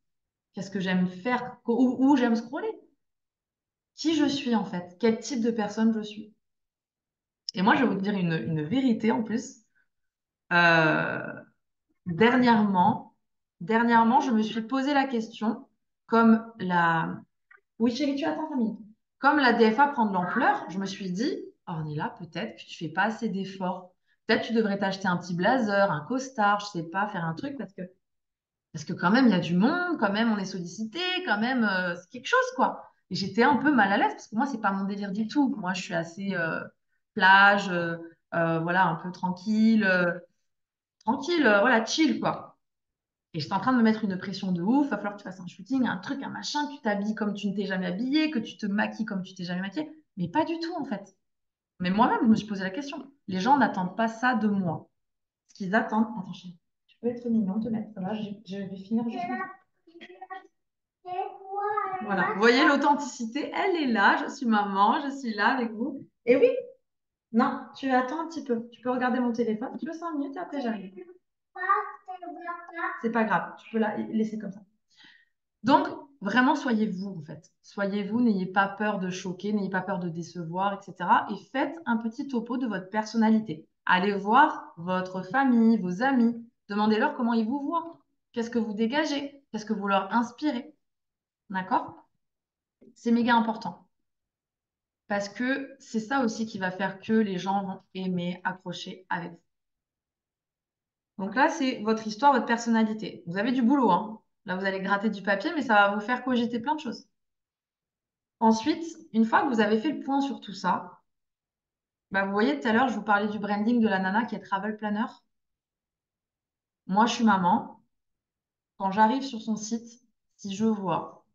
Speaker 1: Qu'est-ce que j'aime faire? Où j'aime scroller? Qui je suis en fait? Quel type de personne je suis? Et moi, je vais vous dire une vérité en plus. Euh, dernièrement, dernièrement, je me suis posé la question comme la... Oui, chérie, tu attends 5 minutes. Comme la DFA prend de l'ampleur, je me suis dit, oh, on est là, peut-être que tu fais pas assez d'efforts. Peut-être tu devrais t'acheter un petit blazer, un costard, je sais pas, faire un truc parce que quand même, il y a du monde, quand même, on est sollicité, quand même, c'est quelque chose, quoi. Et j'étais un peu mal à l'aise parce que moi, c'est pas mon délire du tout. Moi, je suis assez plage, voilà, un peu tranquille, voilà, chill, quoi. Et j'étais en train de me mettre une pression de ouf. Va falloir que tu fasses un shooting, un truc, un machin, que tu t'habilles comme tu ne t'es jamais habillé, que tu te maquilles comme tu t'es jamais maquillé. Mais pas du tout, en fait. Mais moi-même, je me suis posé la question. Les gens n'attendent pas ça de moi. Ce qu'ils attendent. Attends, chérie, tu peux être mignon, te mettre. Ça va, je vais finir juste. Voilà. Vous voyez, l'authenticité, elle est là. Je suis maman, je suis là avec vous. Et oui, non, tu attends un petit peu. Tu peux regarder mon téléphone. Tu veux 5 minutes et après j'arrive. C'est pas grave. Tu peux la laisser comme ça. Donc, vraiment, soyez vous, en fait. Soyez vous, n'ayez pas peur de choquer, n'ayez pas peur de décevoir, etc. Et faites un petit topo de votre personnalité. Allez voir votre famille, vos amis. Demandez-leur comment ils vous voient. Qu'est-ce que vous dégagez? Qu'est-ce que vous leur inspirez? D'accord? C'est méga important. Parce que c'est ça aussi qui va faire que les gens vont aimer, accrocher avec vous. Donc là, c'est votre histoire, votre personnalité. Vous avez du boulot, hein. Là, vous allez gratter du papier, mais ça va vous faire cogiter plein de choses. Ensuite, une fois que vous avez fait le point sur tout ça, bah, vous voyez, tout à l'heure, je vous parlais du branding de la nana qui est travel planner. Moi, je suis maman. Quand j'arrive sur son site, si je vois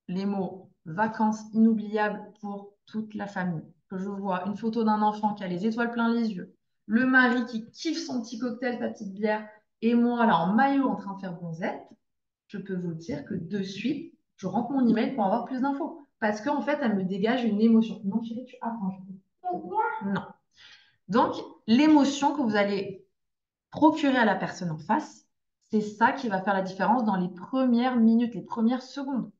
Speaker 1: les mots vacances inoubliables pour toute la famille, que je vois une photo d'un enfant qui a les étoiles plein les yeux, le mari qui kiffe son petit cocktail, sa petite bière, et moi là en maillot en train de faire bronzette, je peux vous dire que de suite, je rentre mon email pour avoir plus d'infos. Parce qu'en fait, elle me dégage une émotion. Non, chérie, tu apprends. Non. Donc, l'émotion que vous allez procurer à la personne en face, c'est ça qui va faire la différence dans les premières minutes, les premières secondes.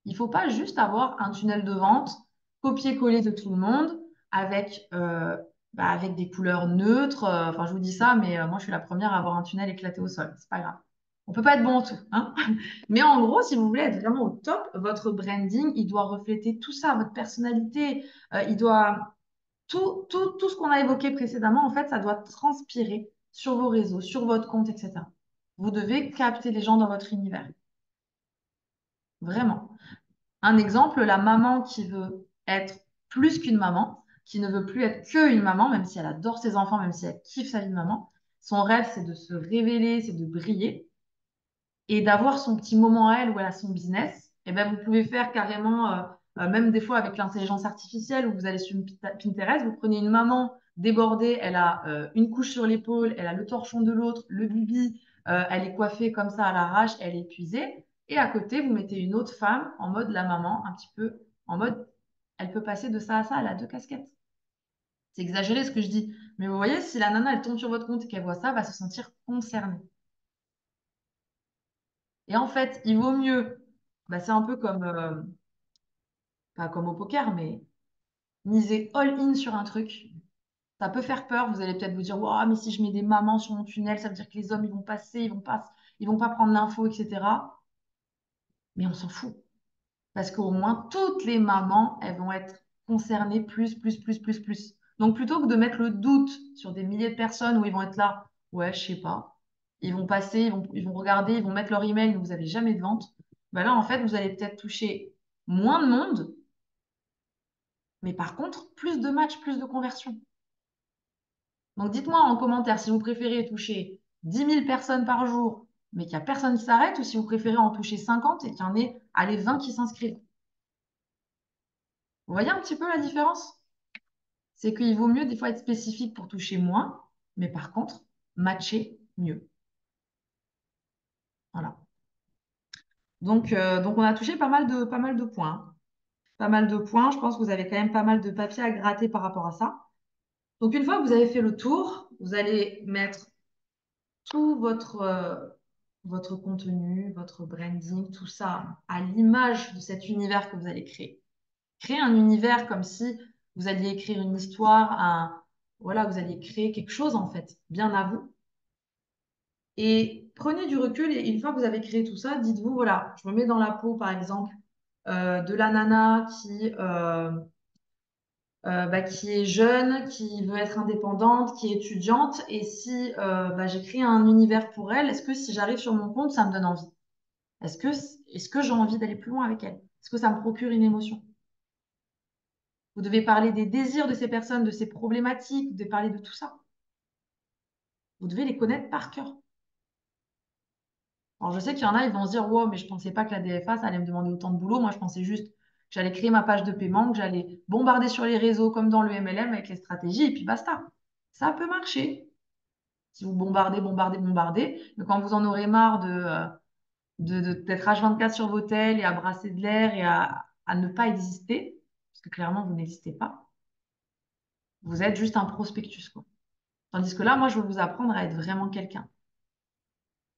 Speaker 1: Il ne faut pas juste avoir un tunnel de vente copier-coller de tout le monde avec, avec des couleurs neutres. Enfin, je vous dis ça, mais moi, je suis la première à avoir un tunnel éclaté au sol. C'est pas grave. On peut pas être bon en tout, hein. Mais en gros, si vous voulez être vraiment au top, votre branding, il doit refléter tout ça, votre personnalité. Il doit tout ce qu'on a évoqué précédemment, en fait, ça doit transpirer sur vos réseaux, sur votre compte, etc. Vous devez capter les gens dans votre univers. Vraiment. Un exemple, la maman qui veut être plus qu'une maman, qui ne veut plus être qu'une maman, même si elle adore ses enfants, même si elle kiffe sa vie de maman. Son rêve, c'est de se révéler, c'est de briller et d'avoir son petit moment à elle où elle a son business. Et ben, vous pouvez faire carrément, même des fois avec l'intelligence artificielle, où vous allez sur Pinterest, vous prenez une maman débordée, elle a une couche sur l'épaule, elle a le torchon de l'autre, le bibi, elle est coiffée comme ça à l'arrache, elle est épuisée. Et à côté, vous mettez une autre femme en mode la maman, un petit peu en mode, elle peut passer de ça à ça, elle a deux casquettes. C'est exagéré ce que je dis. Mais vous voyez, si la nana, elle tombe sur votre compte et qu'elle voit ça, elle va se sentir concernée. Et en fait, il vaut mieux, bah, c'est un peu comme, pas comme au poker, mais miser all-in sur un truc. Ça peut faire peur. Vous allez peut-être vous dire, waouh, mais si je mets des mamans sur mon tunnel, ça veut dire que les hommes, ils vont passer, ils vont pas prendre l'info, etc. Mais on s'en fout. Parce qu'au moins, toutes les mamans, elles vont être concernées plus, plus, plus, plus, plus. Donc, plutôt que de mettre le doute sur des milliers de personnes où ils vont être là, ouais, je sais pas, ils vont passer, ils vont regarder, ils vont mettre leur email, mais vous n'avez jamais de vente. Ben là, en fait, vous allez peut-être toucher moins de monde, mais par contre, plus de matchs, plus de conversions. Donc, dites-moi en commentaire si vous préférez toucher 10 000 personnes par jour, mais qu'il n'y a personne qui s'arrête, ou si vous préférez en toucher 50 et qu'il y en ait, allez, 20 qui s'inscrivent. Vous voyez un petit peu la différence? C'est qu'il vaut mieux des fois être spécifique pour toucher moins, mais par contre, matcher mieux. Voilà. Donc on a touché pas mal de points, hein. Pas mal de points. Je pense que vous avez quand même pas mal de papier à gratter par rapport à ça. Donc une fois que vous avez fait le tour, vous allez mettre tout votre contenu, votre branding, tout ça à l'image de cet univers que vous allez créer. Créer un univers comme si vous alliez écrire une histoire, voilà, vous alliez créer quelque chose en fait, bien à vous. Et prenez du recul et une fois que vous avez créé tout ça, dites-vous, voilà, je me mets dans la peau, par exemple, de la nana qui est jeune, qui veut être indépendante, qui est étudiante. Et si j'ai créé un univers pour elle, est-ce que si j'arrive sur mon compte, ça me donne envie? Est-ce que j'ai envie d'aller plus loin avec elle? Est-ce que ça me procure une émotion? Vous devez parler des désirs de ces personnes, de ces problématiques, vous devez parler de tout ça. Vous devez les connaître par cœur. Alors, je sais qu'il y en a, ils vont se dire, wow, mais je pensais pas que la DFA, ça allait me demander autant de boulot. Moi, je pensais juste que j'allais créer ma page de paiement, que j'allais bombarder sur les réseaux comme dans le MLM avec les stratégies, et puis basta. Ça peut marcher. Si vous bombardez, bombardez, bombardez. Mais quand vous en aurez marre d'être H24 sur vos tels et à brasser de l'air et à ne pas exister, parce que clairement, vous n'existez pas. Vous êtes juste un prospectus, quoi. Tandis que là, moi, je veux vous apprendre à être vraiment quelqu'un.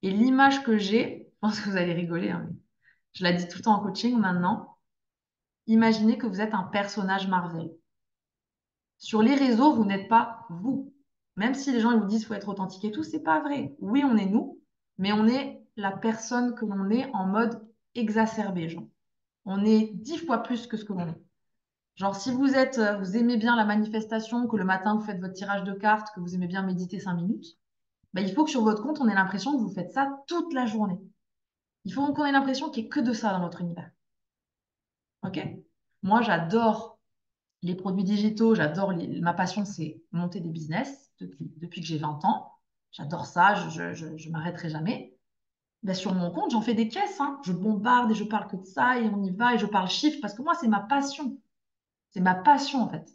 Speaker 1: Et l'image que j'ai, je pense que vous allez rigoler, hein, mais je la dis tout le temps en coaching maintenant. Imaginez que vous êtes un personnage Marvel. Sur les réseaux, vous n'êtes pas vous. Même si les gens ils vous disent qu'il faut être authentique et tout, c'est pas vrai. Oui, on est nous, mais on est la personne que l'on est en mode exacerbé, genre. On est 10 fois plus que ce que l'on est. Genre, si vous êtes, vous aimez bien la manifestation, que le matin vous faites votre tirage de cartes, que vous aimez bien méditer 5 minutes, bah, il faut que sur votre compte, on ait l'impression que vous faites ça toute la journée. Il faut qu'on ait l'impression qu'il n'y ait que de ça dans notre univers. OK? Moi, j'adore les produits digitaux, ma passion, c'est monter des business depuis que j'ai 20 ans. J'adore ça, je m'arrêterai jamais. Ben, sur mon compte, j'en fais des caisses, hein. Je bombarde et je parle que de ça et on y va et je parle chiffres parce que moi, c'est ma passion. C'est ma passion, en fait.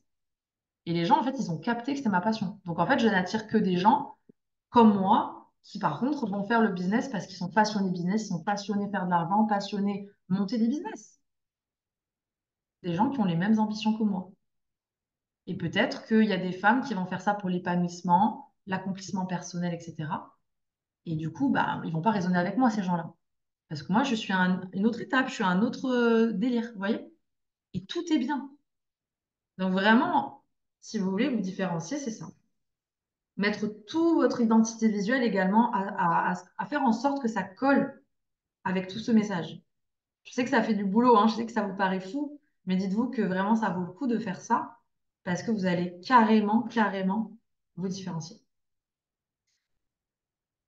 Speaker 1: Et les gens, en fait, ils ont capté que c'était ma passion. Donc, en fait, je n'attire que des gens comme moi qui, par contre, vont faire le business parce qu'ils sont passionnés business, ils sont passionnés faire de l'argent, passionnés monter des business. Des gens qui ont les mêmes ambitions que moi. Et peut-être qu'il y a des femmes qui vont faire ça pour l'épanouissement, l'accomplissement personnel, etc. Et du coup, bah, ils vont pas raisonner avec moi, ces gens-là. Parce que moi, je suis à une autre étape, je suis à un autre délire, vous voyez? Et tout est bien. Donc vraiment, si vous voulez vous différencier, c'est ça. Mettre toute votre identité visuelle également à faire en sorte que ça colle avec tout ce message. Je sais que ça fait du boulot, hein, je sais que ça vous paraît fou, mais dites-vous que vraiment, ça vaut le coup de faire ça parce que vous allez carrément, carrément vous différencier.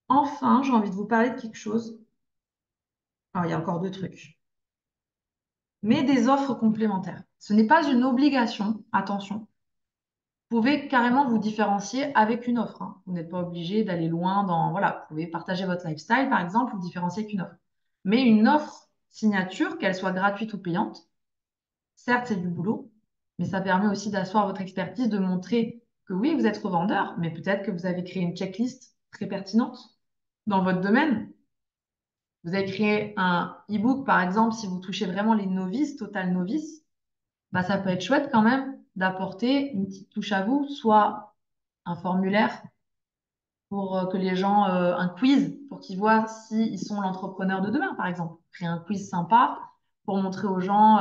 Speaker 1: Enfin, j'ai envie de vous parler de quelque chose. Alors, il y a encore deux trucs. Mais des offres complémentaires. Ce n'est pas une obligation, attention. Vous pouvez carrément vous différencier avec une offre, hein. Vous n'êtes pas obligé d'aller loin dans... Voilà, vous pouvez partager votre lifestyle, par exemple, vous différencier avec une offre. Mais une offre signature, qu'elle soit gratuite ou payante, certes, c'est du boulot, mais ça permet aussi d'asseoir votre expertise, de montrer que oui, vous êtes revendeur, mais peut-être que vous avez créé une checklist très pertinente dans votre domaine. Vous avez créé un e-book, par exemple, si vous touchez vraiment les novices, total novices, bah, ça peut être chouette quand même d'apporter une petite touche à vous, soit un formulaire pour que les gens, un quiz pour qu'ils voient s'ils sont l'entrepreneur de demain, par exemple. Créer un quiz sympa pour montrer aux gens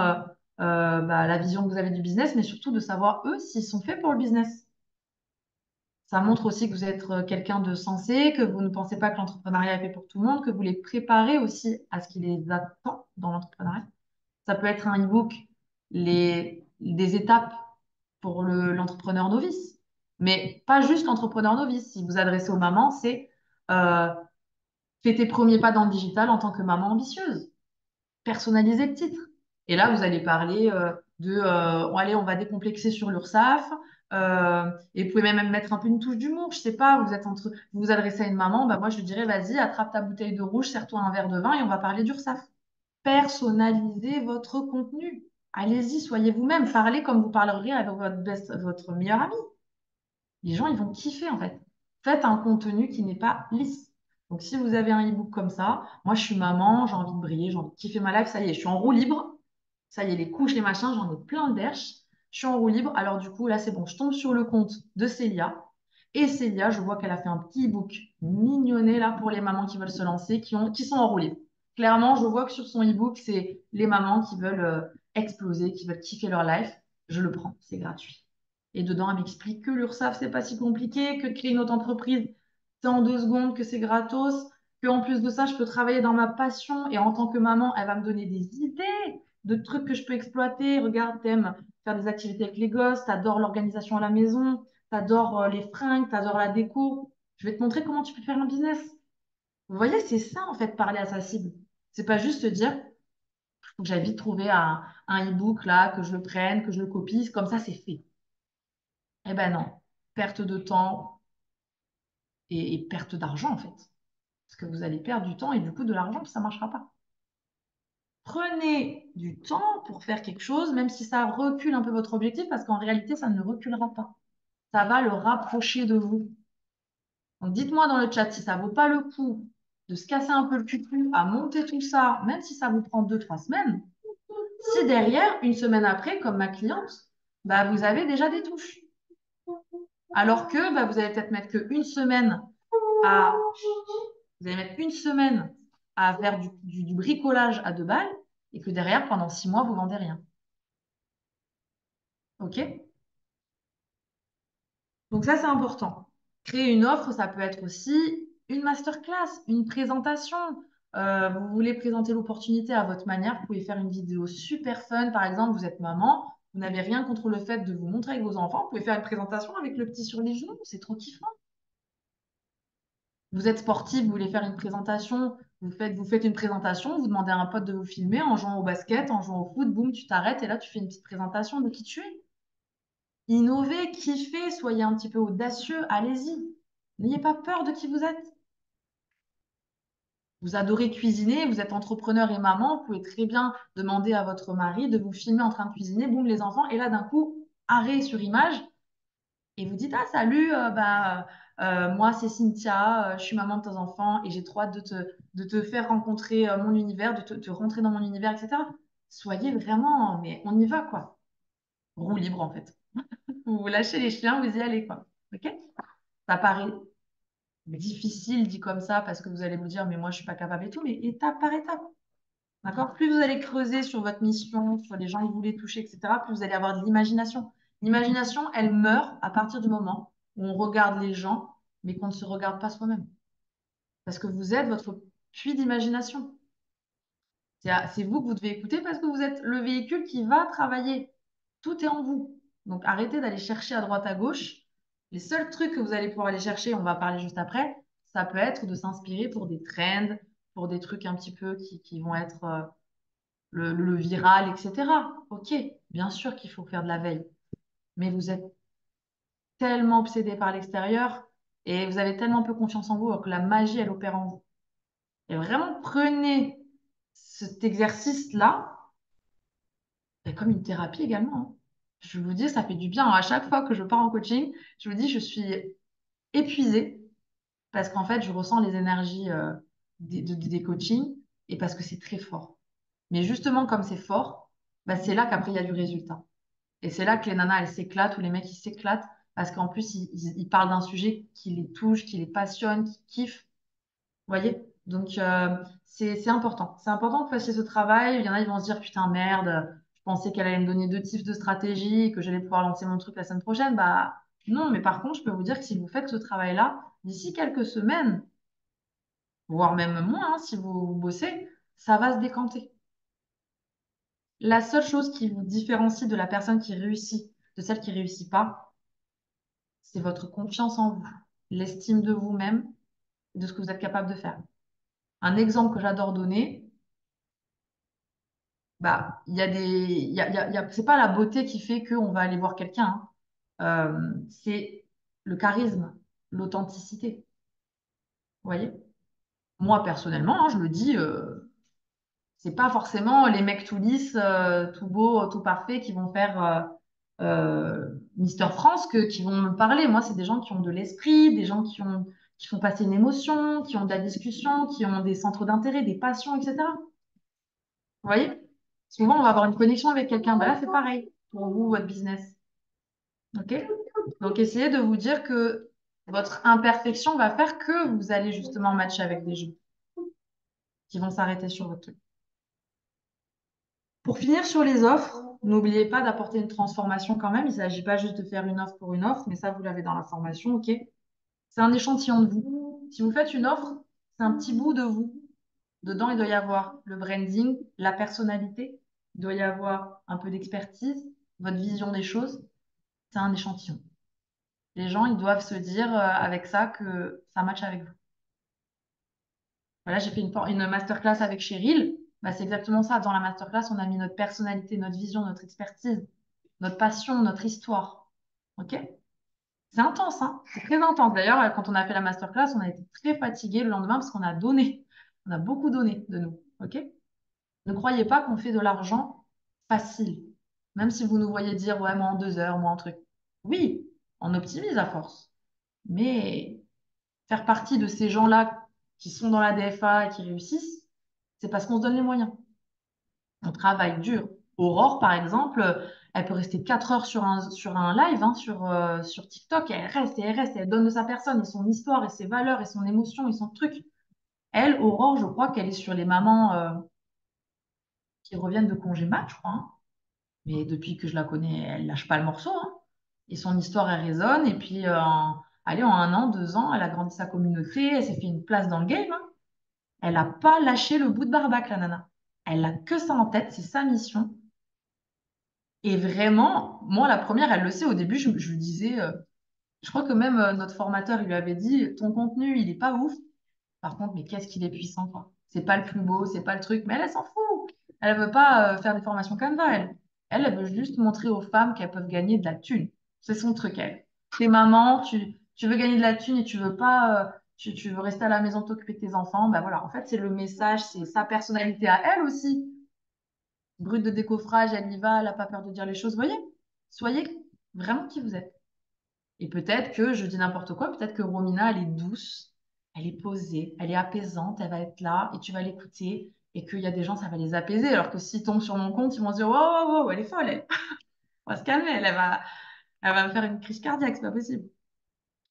Speaker 1: bah, la vision que vous avez du business, mais surtout de savoir eux s'ils sont faits pour le business. Ça montre aussi que vous êtes quelqu'un de sensé, que vous ne pensez pas que l'entrepreneuriat est fait pour tout le monde, que vous les préparez aussi à ce qui les attend dans l'entrepreneuriat. Ça peut être un e-book, des étapes pour l'entrepreneur novice, mais pas juste l'entrepreneur novice. Si vous adressez aux mamans, c'est euh, fais tes premiers pas dans le digital en tant que maman ambitieuse. Personnaliser le titre. Et là, vous allez parler allez, on va décomplexer sur l'URSSAF. Et vous pouvez même mettre un peu une touche d'humour. Je sais pas, vous vous adressez à une maman, bah moi je dirais, vas-y, attrape ta bouteille de rouge, sers-toi un verre de vin et on va parler d'URSSAF. Personnalisez votre contenu. Allez-y, soyez vous-même. Parlez comme vous parleriez avec votre meilleur ami. Les gens, ils vont kiffer en fait. Faites un contenu qui n'est pas lisse. Donc, si vous avez un e-book comme ça, moi, je suis maman, j'ai envie de briller, j'ai envie de kiffer ma life, ça y est, je suis en roue libre. Ça y est, les couches, les machins, j'en ai plein de berches. Je suis en roue libre. Alors, du coup, là, c'est bon, je tombe sur le compte de Célia. Et Célia, je vois qu'elle a fait un petit e-book mignonné là pour les mamans qui veulent se lancer, qui sont en roue libre. Clairement, je vois que sur son e-book, c'est les mamans qui veulent exploser, qui veulent kiffer leur life. Je le prends, c'est gratuit. Et dedans, elle m'explique que l'URSSAF, c'est pas si compliqué, que de créer une autre entreprise, c'est en 2 secondes, que c'est gratos, que en plus de ça, je peux travailler dans ma passion. Et en tant que maman, elle va me donner des idées de trucs que je peux exploiter. Regarde, t'aimes faire des activités avec les gosses, t'adores l'organisation à la maison, t'adores les fringues, t'adores la déco. Je vais te montrer comment tu peux faire un business. Vous voyez, c'est ça en fait, parler à sa cible. C'est pas juste se dire, faut que j'aille vite trouver un e-book là, que je le prenne, que je le copie, comme ça c'est fait. Eh ben non, perte de temps et perte d'argent en fait. Parce que vous allez perdre du temps et du coup de l'argent, puis ça ne marchera pas. Prenez du temps pour faire quelque chose, même si ça recule un peu votre objectif, parce qu'en réalité, ça ne reculera pas. Ça va le rapprocher de vous. Donc dites-moi dans le chat si ça vaut pas le coup de se casser un peu le cul à monter tout ça, même si ça vous prend 2, 3 semaines, si derrière, une semaine après, comme ma cliente, bah, vous avez déjà des touches. Alors que bah, vous allez peut-être mettre qu'une semaine à... Vous allez mettre une semaine à faire du bricolage à 2 balles et que derrière, pendant 6 mois, vous vendez rien. OK? Donc ça, c'est important. Créer une offre, ça peut être aussi une masterclass, une présentation. Vous voulez présenter l'opportunité à votre manière, vous pouvez faire une vidéo super fun. Par exemple, vous êtes maman, vous n'avez rien contre le fait de vous montrer avec vos enfants. Vous pouvez faire une présentation avec le petit sur les genoux, c'est trop kiffant. Vous êtes sportif, vous voulez faire une présentation, vous faites une présentation, vous demandez à un pote de vous filmer en jouant au basket, en jouant au foot, boum, tu t'arrêtes et là, tu fais une petite présentation de qui tu es. Innovez, kiffez, soyez un petit peu audacieux, allez-y. N'ayez pas peur de qui vous êtes. Vous adorez cuisiner, vous êtes entrepreneur et maman, vous pouvez très bien demander à votre mari de vous filmer en train de cuisiner, boum, les enfants, et là, d'un coup, arrêt sur image, et vous dites, ah, salut, moi, c'est Cynthia, je suis maman de tes enfants, et j'ai trop hâte de te faire rencontrer mon univers, de rentrer dans mon univers, etc. Soyez vraiment, mais on y va, quoi. Roue libre, en fait. Vous lâchez les chiens, vous y allez, quoi. OK? Ça paraît difficile dit comme ça parce que vous allez vous dire, mais moi, je suis pas capable et tout, mais étape par étape. D'accord? Plus vous allez creuser sur votre mission, sur les gens que vous voulez toucher, etc., plus vous allez avoir de l'imagination. L'imagination, elle meurt à partir du moment où on regarde les gens, mais qu'on ne se regarde pas soi-même. Parce que vous êtes votre puits d'imagination. C'est vous que vous devez écouter parce que vous êtes le véhicule qui va travailler. Tout est en vous. Donc arrêtez d'aller chercher à droite à gauche. Les seuls trucs que vous allez pouvoir aller chercher, on va parler juste après, ça peut être de s'inspirer pour des trends, pour des trucs un petit peu qui vont être le viral, etc. Ok, bien sûr qu'il faut faire de la veille, mais vous êtes tellement obsédé par l'extérieur et vous avez tellement peu confiance en vous alors que la magie, elle opère en vous. Et vraiment, prenez cet exercice-là comme une thérapie également, hein. Je vous dis, ça fait du bien. À chaque fois que je pars en coaching, je vous dis, je suis épuisée parce qu'en fait, je ressens les énergies des coachings et parce que c'est très fort. Mais justement, comme c'est fort, bah, c'est là qu'après, il y a du résultat. Et c'est là que les nanas, elles s'éclatent ou les mecs, ils s'éclatent parce qu'en plus, ils parlent d'un sujet qui les touche, qui les passionne, qui kiffe. Vous voyez? Donc, c'est important. C'est important que vous fassiez ce travail. Il y en a, ils vont se dire, putain, merde, je pensais qu'elle allait me donner 2 types de stratégie et que j'allais pouvoir lancer mon truc la semaine prochaine. Bah, non, mais par contre, je peux vous dire que si vous faites ce travail-là, d'ici quelques semaines, voire même moins, hein, si vous bossez, ça va se décanter. La seule chose qui vous différencie de la personne qui réussit, de celle qui réussit pas, c'est votre confiance en vous, l'estime de vous-même et de ce que vous êtes capable de faire. Un exemple que j'adore donner, bah, il y a des, c'est pas la beauté qui fait qu'on va aller voir quelqu'un, hein. C'est le charisme, l'authenticité. Vous voyez? Moi, personnellement, hein, je le dis, c'est pas forcément les mecs tout lisses, tout beaux, tout parfaits qui vont faire Mister France qui vont me parler. Moi, c'est des gens qui ont de l'esprit, des gens qui font passer une émotion, qui ont de la discussion, qui ont des centres d'intérêt, des passions, etc. Vous voyez? Souvent, on va avoir une connexion avec quelqu'un. Bah là, c'est pareil pour vous, votre business. OK? Donc, essayez de vous dire que votre imperfection va faire que vous allez justement matcher avec des gens qui vont s'arrêter sur votre truc. Pour finir sur les offres, n'oubliez pas d'apporter une transformation quand même. Il ne s'agit pas juste de faire une offre pour une offre, mais ça, vous l'avez dans la formation, OK? C'est un échantillon de vous. Si vous faites une offre, c'est un petit bout de vous. Dedans, il doit y avoir le branding, la personnalité, il doit y avoir un peu d'expertise, votre vision des choses. C'est un échantillon. Les gens, ils doivent se dire avec ça que ça matche avec vous. Voilà, j'ai fait une masterclass avec Cheryl. Bah, c'est exactement ça. Dans la masterclass, on a mis notre personnalité, notre vision, notre expertise, notre passion, notre histoire. OK? C'est intense, hein? C'est très intense. D'ailleurs, quand on a fait la masterclass, on a été très fatigué le lendemain parce qu'on a donné. On a beaucoup donné de nous. OK? Ne croyez pas qu'on fait de l'argent facile. Même si vous nous voyez dire, ouais, moi en 2 heures, moi en truc. Oui, on optimise à force. Mais faire partie de ces gens-là qui sont dans la DFA et qui réussissent, c'est parce qu'on se donne les moyens. On travaille dur. Aurore, par exemple, elle peut rester 4 heures sur un live, hein, sur TikTok, et elle reste et elle reste, et elle donne de sa personne, et son histoire, et ses valeurs, et son émotion, et son truc. Elle, Aurore, je crois qu'elle est sur les mamans qui reviennent de congé mat, je crois, hein. Mais depuis que je la connais, elle lâche pas le morceau, hein. Et son histoire, elle résonne. Et puis, allez, en 1 an, 2 ans, elle a grandi sa communauté, elle s'est fait une place dans le game, hein. Elle n'a pas lâché le bout de barbac, la nana. Elle a que ça en tête, c'est sa mission. Et vraiment, moi, la première, elle le sait, au début, je lui disais, je crois que même notre formateur, il lui avait dit, ton contenu, il est pas ouf. Par contre, mais qu'est-ce qu'il est puissant, quoi. C'est pas le plus beau, c'est pas le truc, mais elle s'en fout. Elle veut pas faire des formations Canva, elle. Elle veut juste montrer aux femmes qu'elles peuvent gagner de la thune. C'est son truc, elle. T'es maman, tu veux gagner de la thune et tu veux pas, tu veux rester à la maison t'occuper de tes enfants, ben voilà. En fait, c'est le message, c'est sa personnalité à elle aussi. Brute de décoffrage, elle y va, elle n'a pas peur de dire les choses. Voyez, soyez vraiment qui vous êtes. Et peut-être que, je dis n'importe quoi, peut-être que Romina, elle est douce, elle est posée, elle est apaisante, elle va être là et tu vas l'écouter et qu'il y a des gens, ça va les apaiser. Alors que s'ils tombent sur mon compte, ils vont se dire, wow, wow, wow, elle est folle, elle. On va se calmer, elle va me faire une crise cardiaque, c'est pas possible.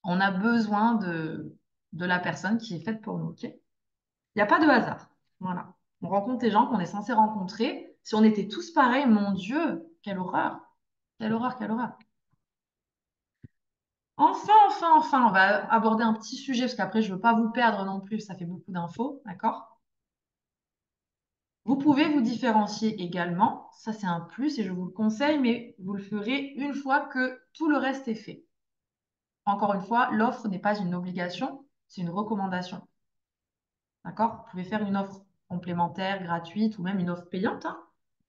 Speaker 1: On a besoin de la personne qui est faite pour nous, ok? Il n'y a pas de hasard. Voilà. On rencontre les gens qu'on est censé rencontrer. Si on était tous pareils, mon Dieu, quelle horreur. Quelle horreur, quelle horreur. Enfin, on va aborder un petit sujet parce qu'après, je ne veux pas vous perdre non plus, ça fait beaucoup d'infos, d'accord? Vous pouvez vous différencier également, ça c'est un plus et je vous le conseille, mais vous le ferez une fois que tout le reste est fait. Encore une fois, l'offre n'est pas une obligation, c'est une recommandation, d'accord? Vous pouvez faire une offre complémentaire, gratuite ou même une offre payante, hein.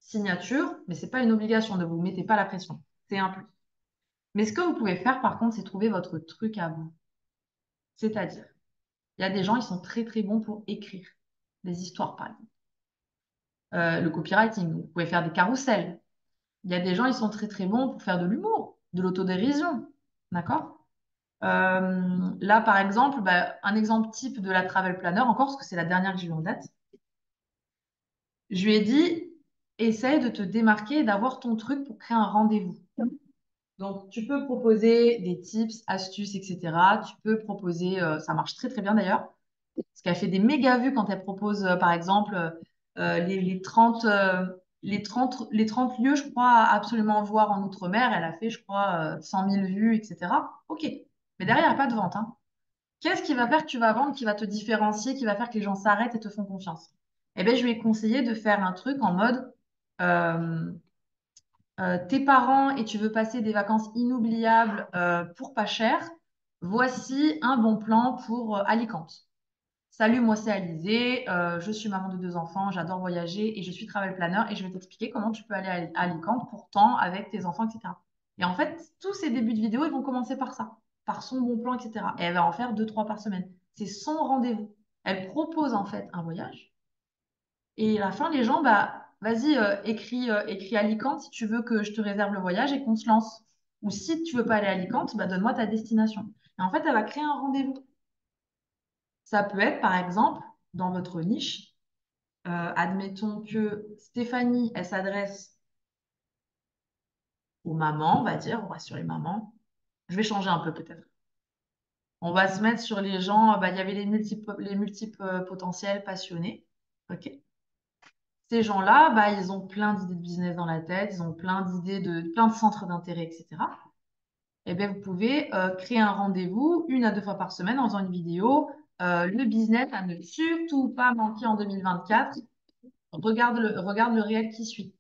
Speaker 1: Signature, mais ce n'est pas une obligation, ne vous mettez pas la pression, c'est un plus. Mais ce que vous pouvez faire par contre, c'est trouver votre truc à vous, c'est-à-dire il y a des gens, ils sont très très bons pour écrire des histoires, par exemple. Le copywriting, vous pouvez faire des carousels. Il y a des gens, ils sont très très bons pour faire de l'humour, de l'autodérision. D'accord? Là, par exemple, bah, un exemple type de la travel planner, encore parce que c'est la dernière que j'ai eu en date. Je lui ai dit, essaye de te démarquer et d'avoir ton truc pour créer un rendez-vous. Donc, tu peux proposer des tips, astuces, etc. Tu peux proposer, ça marche très très bien d'ailleurs. Parce qu'elle fait des méga vues quand elle propose, par exemple, les 30 les 30 lieux, je crois, à absolument voir en Outre-mer. Elle a fait, je crois, 100 000 vues, etc. OK. Mais derrière, il n'y a pas de vente, hein. Qu'est-ce qui va faire que tu vas vendre, qui va te différencier, qui va faire que les gens s'arrêtent et te font confiance? Eh bien, je lui ai conseillé de faire un truc en mode euh, tes parents et tu veux passer des vacances inoubliables pour pas cher. Voici un bon plan pour Alicante. Salut, moi c'est Alizée, je suis maman de 2 enfants, j'adore voyager et je suis travel planner et je vais t'expliquer comment tu peux aller à Alicante pourtant avec tes enfants, etc. Et en fait, tous ces débuts de vidéo, ils vont commencer par ça, par son bon plan, etc. Et elle va en faire 2, 3 par semaine. C'est son rendez-vous. Elle propose en fait un voyage et à la fin, les gens, bah, vas-y, écris Alicante si tu veux que je te réserve le voyage et qu'on se lance. Ou si tu veux pas aller à Alicante, bah, donne-moi ta destination. Et en fait, elle va créer un rendez-vous. Ça peut être, par exemple, dans votre niche, admettons que Stéphanie, elle s'adresse aux mamans, on va dire, on va sur les mamans. Je vais changer un peu peut-être. On va se mettre sur les gens, bah, il y avait les multiples potentiels passionnés. OK. Ces gens-là, bah, ils ont plein d'idées de business dans la tête, ils ont plein de centres d'intérêt, etc. Eh bien, vous pouvez créer un rendez-vous 1 à 2 fois par semaine en faisant une vidéo. Le business à ne surtout pas manquer en 2024. Regarde le réel qui suit.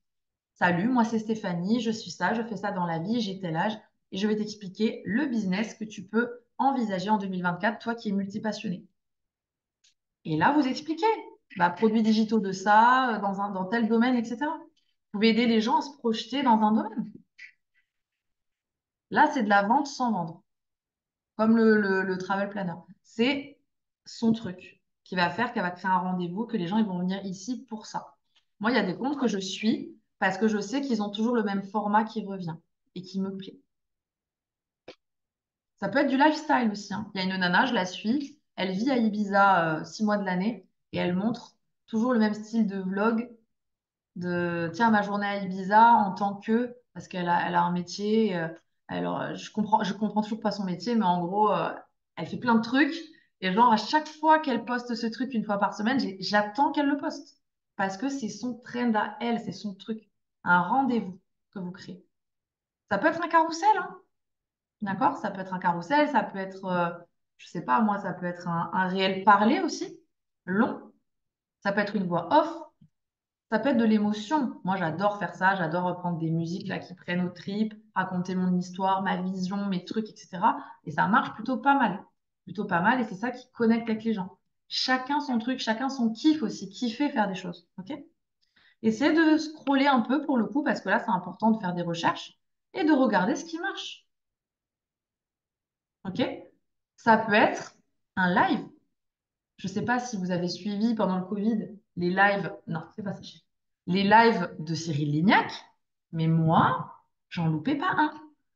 Speaker 1: Salut, moi c'est Stéphanie, je suis ça, je fais ça dans la vie, j'ai tel âge et je vais t'expliquer le business que tu peux envisager en 2024, toi qui es multipassionné. Et là, vous expliquez, bah, produits digitaux de ça, dans tel domaine, etc. Vous pouvez aider les gens à se projeter dans un domaine. Là, c'est de la vente sans vendre, comme le travel planner. C'est son truc qui va faire qu'elle va créer un rendez-vous, que les gens ils vont venir ici pour ça. Moi, il y a des comptes que je suis parce que je sais qu'ils ont toujours le même format qui revient et qui me plaît. Ça peut être du lifestyle aussi, hein. Il y a une nana, je la suis. Elle vit à Ibiza 6 mois de l'année et elle montre toujours le même style de vlog de tiens, ma journée à Ibiza en tant que, parce elle a un métier, alors je comprends toujours pas son métier, mais en gros, elle fait plein de trucs. Et genre, à chaque fois qu'elle poste ce truc une fois par semaine, j'attends qu'elle le poste. Parce que c'est son trend à elle, c'est son truc. Un rendez-vous que vous créez. Ça peut être un carrousel, hein, d'accord? Ça peut être un carrousel, ça peut être, je sais pas, moi, ça peut être un réel parlé aussi, long. Ça peut être une voix off. Ça peut être de l'émotion. Moi, j'adore faire ça. J'adore reprendre des musiques là qui prennent aux tripes, raconter mon histoire, ma vision, mes trucs, etc. Et ça marche plutôt pas mal. Plutôt pas mal. Et c'est ça qui connecte avec les gens. Chacun son truc, chacun son kiff aussi. Kiffer faire des choses. OK? Essayez de scroller un peu pour le coup, parce que là, c'est important de faire des recherches et de regarder ce qui marche. OK? Ça peut être un live. Je ne sais pas si vous avez suivi pendant le Covid les lives. Non, c'est pas ça. Les lives de Cyril Lignac, mais moi, j'en loupais pas un.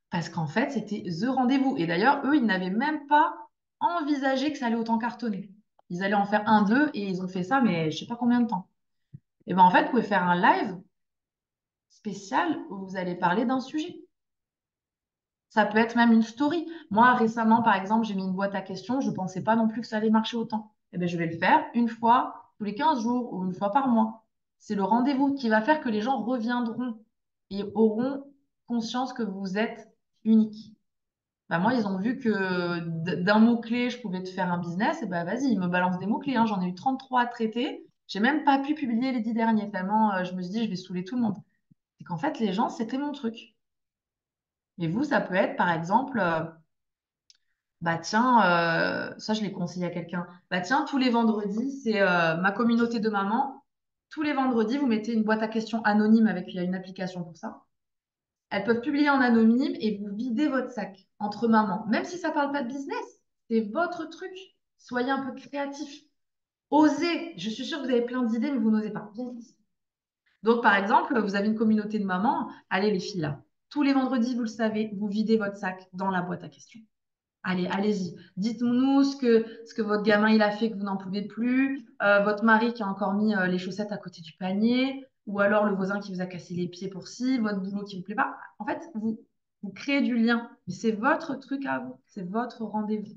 Speaker 1: Parce qu'en fait, c'était The Rendez-vous. Et d'ailleurs, eux, ils n'avaient même pas envisagé que ça allait autant cartonner. Ils allaient en faire un, deux, et ils ont fait ça, mais je sais pas combien de temps. Et ben en fait, vous pouvez faire un live spécial où vous allez parler d'un sujet. Ça peut être même une story. Moi, récemment, par exemple, j'ai mis une boîte à questions. Je ne pensais pas non plus que ça allait marcher autant. Eh bien, je vais le faire une fois tous les 15 jours ou une fois par mois. C'est le rendez-vous qui va faire que les gens reviendront et auront conscience que vous êtes unique. Bah, moi, ils ont vu que d'un mot-clé, je pouvais te faire un business. Et ben vas-y, ils me balancent des mots-clés, hein. J'en ai eu 33 à traiter. J'ai même pas pu publier les 10 derniers, tellement je me suis dit, je vais saouler tout le monde. C'est qu'en fait, les gens, c'était mon truc. Et vous, ça peut être, par exemple, bah tiens, ça je l'ai conseillé à quelqu'un. Bah tiens, tous les vendredis, c'est ma communauté de mamans. Tous les vendredis, vous mettez une boîte à questions anonyme avec, il y a une application pour ça. Elles peuvent publier en anonyme et vous videz votre sac entre mamans. Même si ça parle pas de business, c'est votre truc. Soyez un peu créatif. Osez. Je suis sûre que vous avez plein d'idées, mais vous n'osez pas. Bien dit. Donc, par exemple, vous avez une communauté de mamans. Allez, les filles, là. Tous les vendredis, vous le savez, vous videz votre sac dans la boîte à questions. Allez, allez-y. Dites-nous ce que votre gamin il a fait que vous n'en pouvez plus, votre mari qui a encore mis les chaussettes à côté du panier, ou alors le voisin qui vous a cassé les pieds pour ci, votre boulot qui vous plaît pas. En fait, vous créez du lien. Mais c'est votre truc à vous, c'est votre rendez-vous.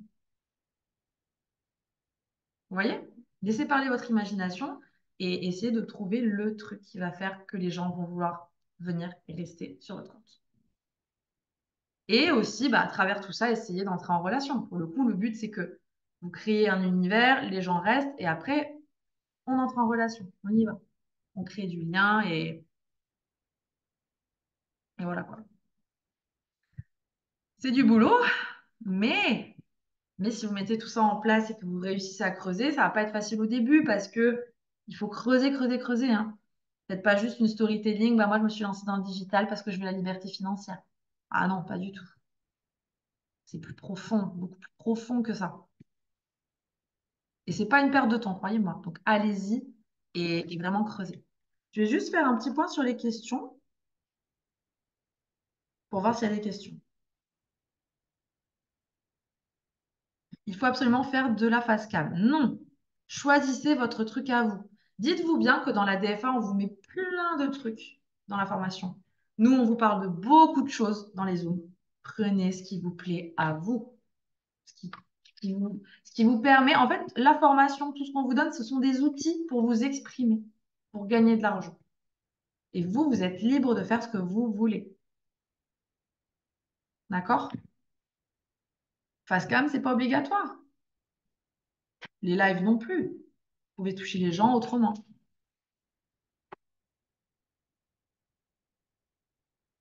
Speaker 1: Vous voyez? Laissez parler votre imagination et essayez de trouver le truc qui va faire que les gens vont vouloir venir et rester sur votre compte. Et aussi, bah, à travers tout ça, essayer d'entrer en relation. Pour le coup, le but, c'est que vous créez un univers, les gens restent, et après, on entre en relation. On y va. On crée du lien, et voilà quoi. C'est du boulot, mais, mais si vous mettez tout ça en place et que vous réussissez à creuser, ça va pas être facile au début parce que il faut creuser, creuser, creuser, hein. Faites pas juste une storytelling, bah moi je me suis lancée dans le digital parce que je veux la liberté financière. Ah non, pas du tout. C'est plus profond, beaucoup plus profond que ça. Et c'est pas une perte de temps, croyez-moi. Donc allez-y et vraiment creusez. Je vais juste faire un petit point sur les questions pour voir s'il y a des questions. Il faut absolument faire de la face cam. Non, choisissez votre truc à vous. Dites-vous bien que dans la DFA, on vous met plein de trucs dans la formation. Nous, on vous parle de beaucoup de choses dans les Zooms. Prenez ce qui vous plaît à vous. Ce qui vous permet, en fait, la formation, tout ce qu'on vous donne, ce sont des outils pour vous exprimer, pour gagner de l'argent. Et vous, vous êtes libre de faire ce que vous voulez. D'accord? Face cam, c'est pas obligatoire. Les lives non plus. Vous pouvez toucher les gens autrement.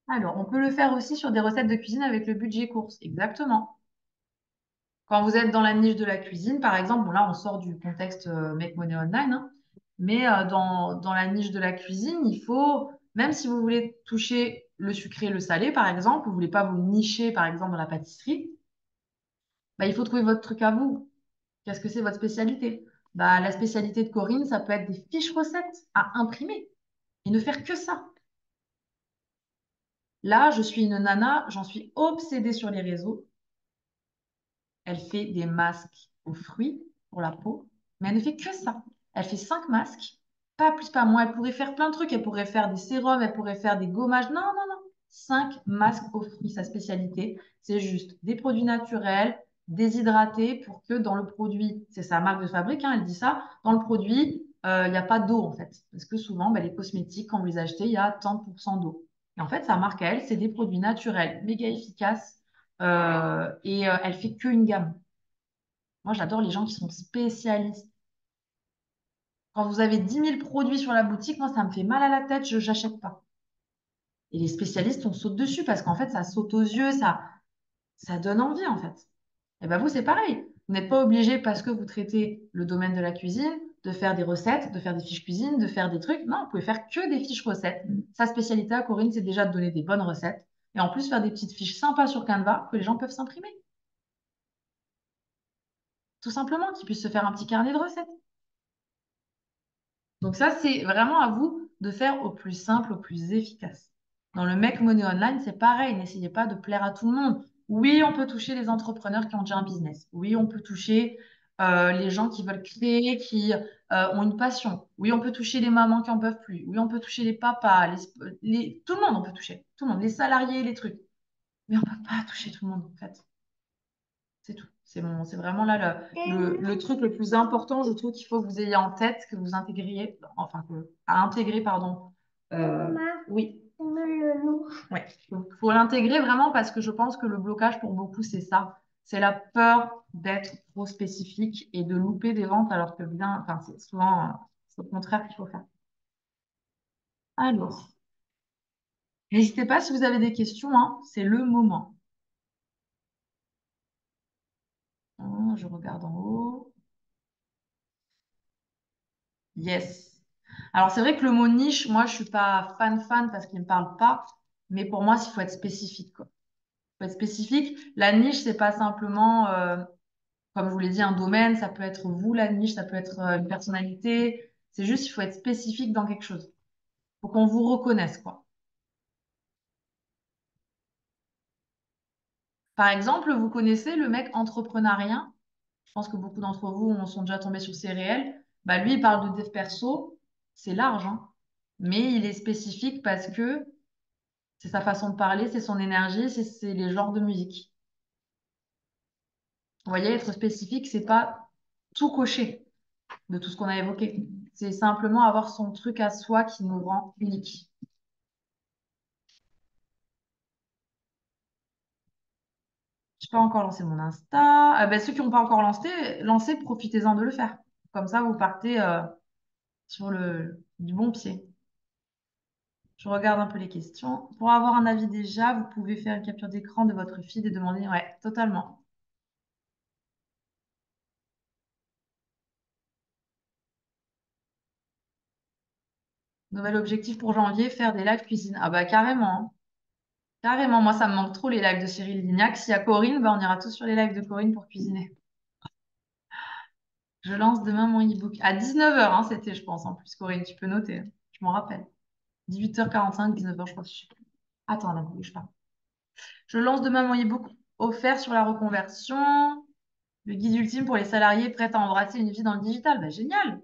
Speaker 1: Alors, on peut le faire aussi sur des recettes de cuisine avec le budget course. Exactement. Quand vous êtes dans la niche de la cuisine, par exemple, bon là, on sort du contexte Make Money Online, hein, mais dans la niche de la cuisine, il faut, même si vous voulez toucher le sucré et le salé, par exemple, vous voulez pas vous nicher, par exemple, dans la pâtisserie, bah, il faut trouver votre truc à vous. Qu'est-ce que c'est votre spécialité? Bah, la spécialité de Corinne, ça peut être des fiches recettes à imprimer et ne faire que ça. Là, je suis une nana, j'en suis obsédée sur les réseaux. Elle fait des masques aux fruits. pour la peau, mais elle ne fait que ça. Elle fait 5 masques, pas plus, pas moins. Elle pourrait faire plein de trucs. Elle pourrait faire des sérums, elle pourrait faire des gommages. Non, non, non. 5 masques aux fruits, sa spécialité. C'est juste des produits naturels, déshydratés pour que dans le produit, c'est sa marque de fabrique, hein, elle dit ça, dans le produit, il n'y a pas d'eau en fait. Parce que souvent, ben, les cosmétiques, quand vous les achetez, il y a tant de pourcents d'eau. Et en fait, sa marque à elle, c'est des produits naturels, méga efficaces. Elle fait qu'une gamme. Moi, j'adore les gens qui sont spécialistes. Quand vous avez 10 000 produits sur la boutique, moi, ça me fait mal à la tête, je n'achète pas. Et les spécialistes, on saute dessus parce qu'en fait, ça saute aux yeux, ça donne envie, en fait. Et ben vous, c'est pareil. Vous n'êtes pas obligé, parce que vous traitez le domaine de la cuisine, de faire des recettes, de faire des fiches cuisine, de faire des trucs. Non, vous pouvez faire que des fiches recettes. Sa spécialité à Corinne, c'est déjà de donner des bonnes recettes. Et en plus, faire des petites fiches sympas sur Canva que les gens peuvent s'imprimer. Tout simplement, qu'ils puissent se faire un petit carnet de recettes. Donc ça, c'est vraiment à vous de faire au plus simple, au plus efficace. Dans le Make Money Online, c'est pareil. N'essayez pas de plaire à tout le monde. Oui, on peut toucher les entrepreneurs qui ont déjà un business. Oui, on peut toucher les gens qui veulent créer, qui ont une passion. Oui, on peut toucher les mamans qui en peuvent plus. Oui, on peut toucher les papas, tout le monde, on peut toucher. Tout le monde, les salariés, les trucs. Mais on ne peut pas toucher tout le monde, en fait. C'est tout. C'est vraiment là le truc le plus important, je trouve qu'il faut que vous ayez en tête, que vous intégriez, enfin, à intégrer, pardon. Maman, oui. Le loup. Ouais. Donc, il faut l'intégrer vraiment parce que je pense que le blocage pour beaucoup, c'est ça. C'est la peur d'être trop spécifique et de louper des ventes alors que bien, enfin, c'est souvent c'est au contraire qu'il faut faire. Alors, n'hésitez pas si vous avez des questions, hein, c'est le moment. Je regarde en haut. Yes. Alors, c'est vrai que le mot niche, moi, je suis pas fan parce qu'il me parle pas. Mais pour moi, il faut être spécifique, quoi. Il faut être spécifique. La niche, c'est pas simplement, comme je vous l'ai dit, un domaine. Ça peut être vous, la niche. Ça peut être une personnalité. C'est juste, il faut être spécifique dans quelque chose. Il faut qu'on vous reconnaisse, quoi. Par exemple, vous connaissez le mec entrepreneurien. Je pense que beaucoup d'entre vous en sont déjà tombés sur ces réels. Bah, lui, il parle de dev perso. C'est large, hein. Mais il est spécifique parce que c'est sa façon de parler, c'est son énergie, c'est les genres de musique. Vous voyez, être spécifique, c'est pas tout cocher de tout ce qu'on a évoqué. C'est simplement avoir son truc à soi qui nous rend unique. Je n'ai pas encore lancé mon Insta. Ah ben, ceux qui n'ont pas encore lancé, profitez-en de le faire. Comme ça, vous partez sur du bon pied. Je regarde un peu les questions. Pour avoir un avis déjà, vous pouvez faire une capture d'écran de votre feed et demander. Ouais, totalement. Nouvel objectif pour janvier, faire des lives cuisine. Ah bah carrément, hein. Carrément, moi ça me manque trop les lives de Cyril Lignac. S'il y a Corinne, bah, on ira tous sur les lives de Corinne pour cuisiner. Je lance demain mon e-book. À 19h, hein, c'était, je pense, en plus, Corinne, tu peux noter, hein. Je m'en rappelle. 18h45, 19h, je crois. Je sais plus. Attends, là, bouge pas. Je lance demain mon e-book offert sur la reconversion. Le guide ultime pour les salariés prêts à embrasser une vie dans le digital. Bah, génial!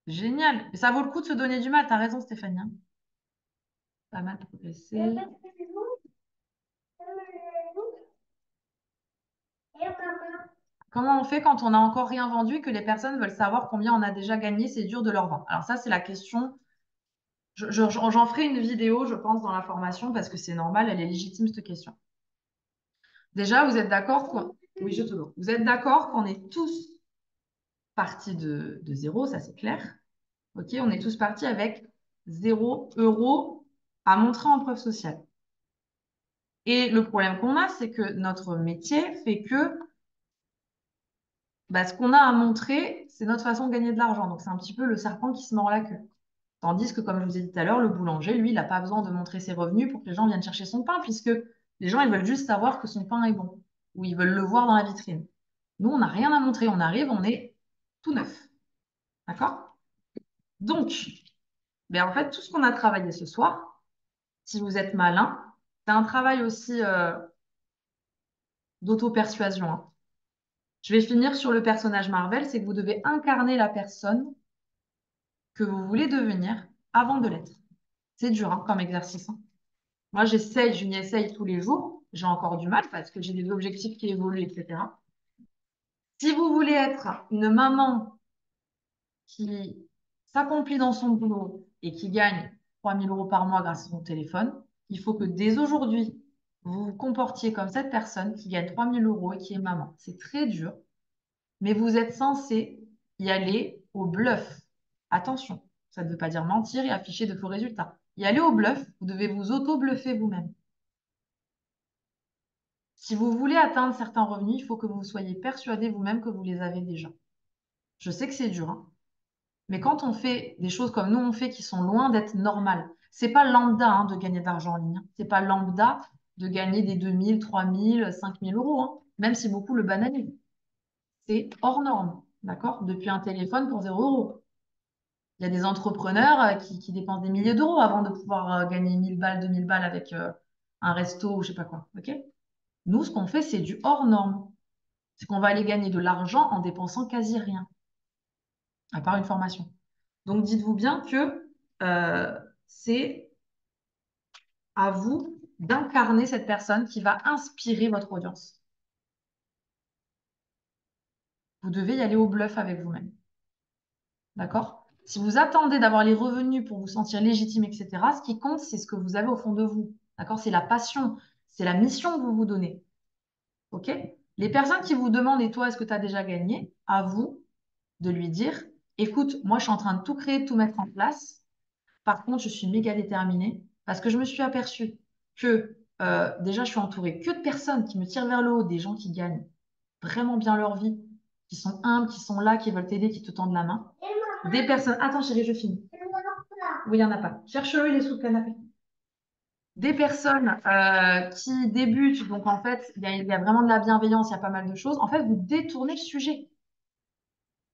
Speaker 1: Génial! Mais ça vaut le coup de se donner du mal. T'as raison, Stéphanie, hein. Pas mal progressé. Comment on fait quand on n'a encore rien vendu et que les personnes veulent savoir combien on a déjà gagné, c'est dur de leur vendre? Alors ça, c'est la question. J'en ferai une vidéo, je pense, dans la formation parce que c'est normal, elle est légitime, cette question. Déjà, vous êtes d'accord qu'on... Oui, je te donne. Vous êtes d'accord qu'on est tous partis de zéro, ça c'est clair. OK, on est tous partis avec 0 € à montrer en preuve sociale. Et le problème qu'on a, c'est que notre métier fait que bah, ce qu'on a à montrer, c'est notre façon de gagner de l'argent. Donc, c'est un petit peu le serpent qui se mord la queue. Tandis que, comme je vous ai dit tout à l'heure, le boulanger, lui, il n'a pas besoin de montrer ses revenus pour que les gens viennent chercher son pain, puisque les gens, ils veulent juste savoir que son pain est bon, ou ils veulent le voir dans la vitrine. Nous, on n'a rien à montrer. On arrive, on est tout neuf. D'accord? Donc, ben, en fait, tout ce qu'on a travaillé ce soir, si vous êtes malin, c'est un travail aussi d'auto-persuasion, hein. Je vais finir sur le personnage Marvel, c'est que vous devez incarner la personne que vous voulez devenir avant de l'être. C'est dur hein, comme exercice, hein. Moi, j'essaye, je m'y essaye tous les jours. J'ai encore du mal parce que j'ai des objectifs qui évoluent, etc. Si vous voulez être une maman qui s'accomplit dans son boulot et qui gagne 3 000 € par mois grâce à son téléphone, il faut que dès aujourd'hui, vous vous comportiez comme cette personne qui gagne 3 000 € et qui est maman. C'est très dur, mais vous êtes censé y aller au bluff. Attention, ça ne veut pas dire mentir et afficher de faux résultats. Y aller au bluff, vous devez vous auto-bluffer vous-même. Si vous voulez atteindre certains revenus, il faut que vous soyez persuadé vous-même que vous les avez déjà. Je sais que c'est dur, hein. Mais quand on fait des choses comme nous on fait qui sont loin d'être normales, c'est pas lambda hein, de gagner de l'argent en ligne, hein. C'est pas lambda de gagner des 2 000, 3 000, 5 000 € hein, même si beaucoup le banalisent. C'est hors norme, d'accord? Depuis un téléphone pour 0 €. Il y a des entrepreneurs qui dépensent des milliers d'euros avant de pouvoir gagner 1 000 balles, 2 000 balles avec un resto ou je sais pas quoi, ok? Nous, ce qu'on fait, c'est du hors norme. C'est qu'on va aller gagner de l'argent en dépensant quasi rien, à part une formation. Donc, dites-vous bien que c'est à vous d'incarner cette personne qui va inspirer votre audience. Vous devez y aller au bluff avec vous-même. D'accord? Si vous attendez d'avoir les revenus pour vous sentir légitime, etc., ce qui compte, c'est ce que vous avez au fond de vous. D'accord? C'est la passion, c'est la mission que vous vous donnez. OK? Les personnes qui vous demandent, et toi, est-ce que tu as déjà gagné? À vous de lui dire, écoute, moi, je suis en train de tout créer, de tout mettre en place. Par contre, je suis méga déterminée parce que je me suis aperçue que déjà, je suis entourée que de personnes qui me tirent vers le haut, des gens qui gagnent vraiment bien leur vie, qui sont humbles, qui sont là, qui veulent t'aider, qui te tendent la main. Des personnes. Attends, chérie, je finis. Oui, il n'y en a pas. Cherche-le, il est sous le canapé. Des personnes qui débutent, donc en fait, il y a vraiment de la bienveillance, il y a pas mal de choses. En fait, vous détournez le sujet.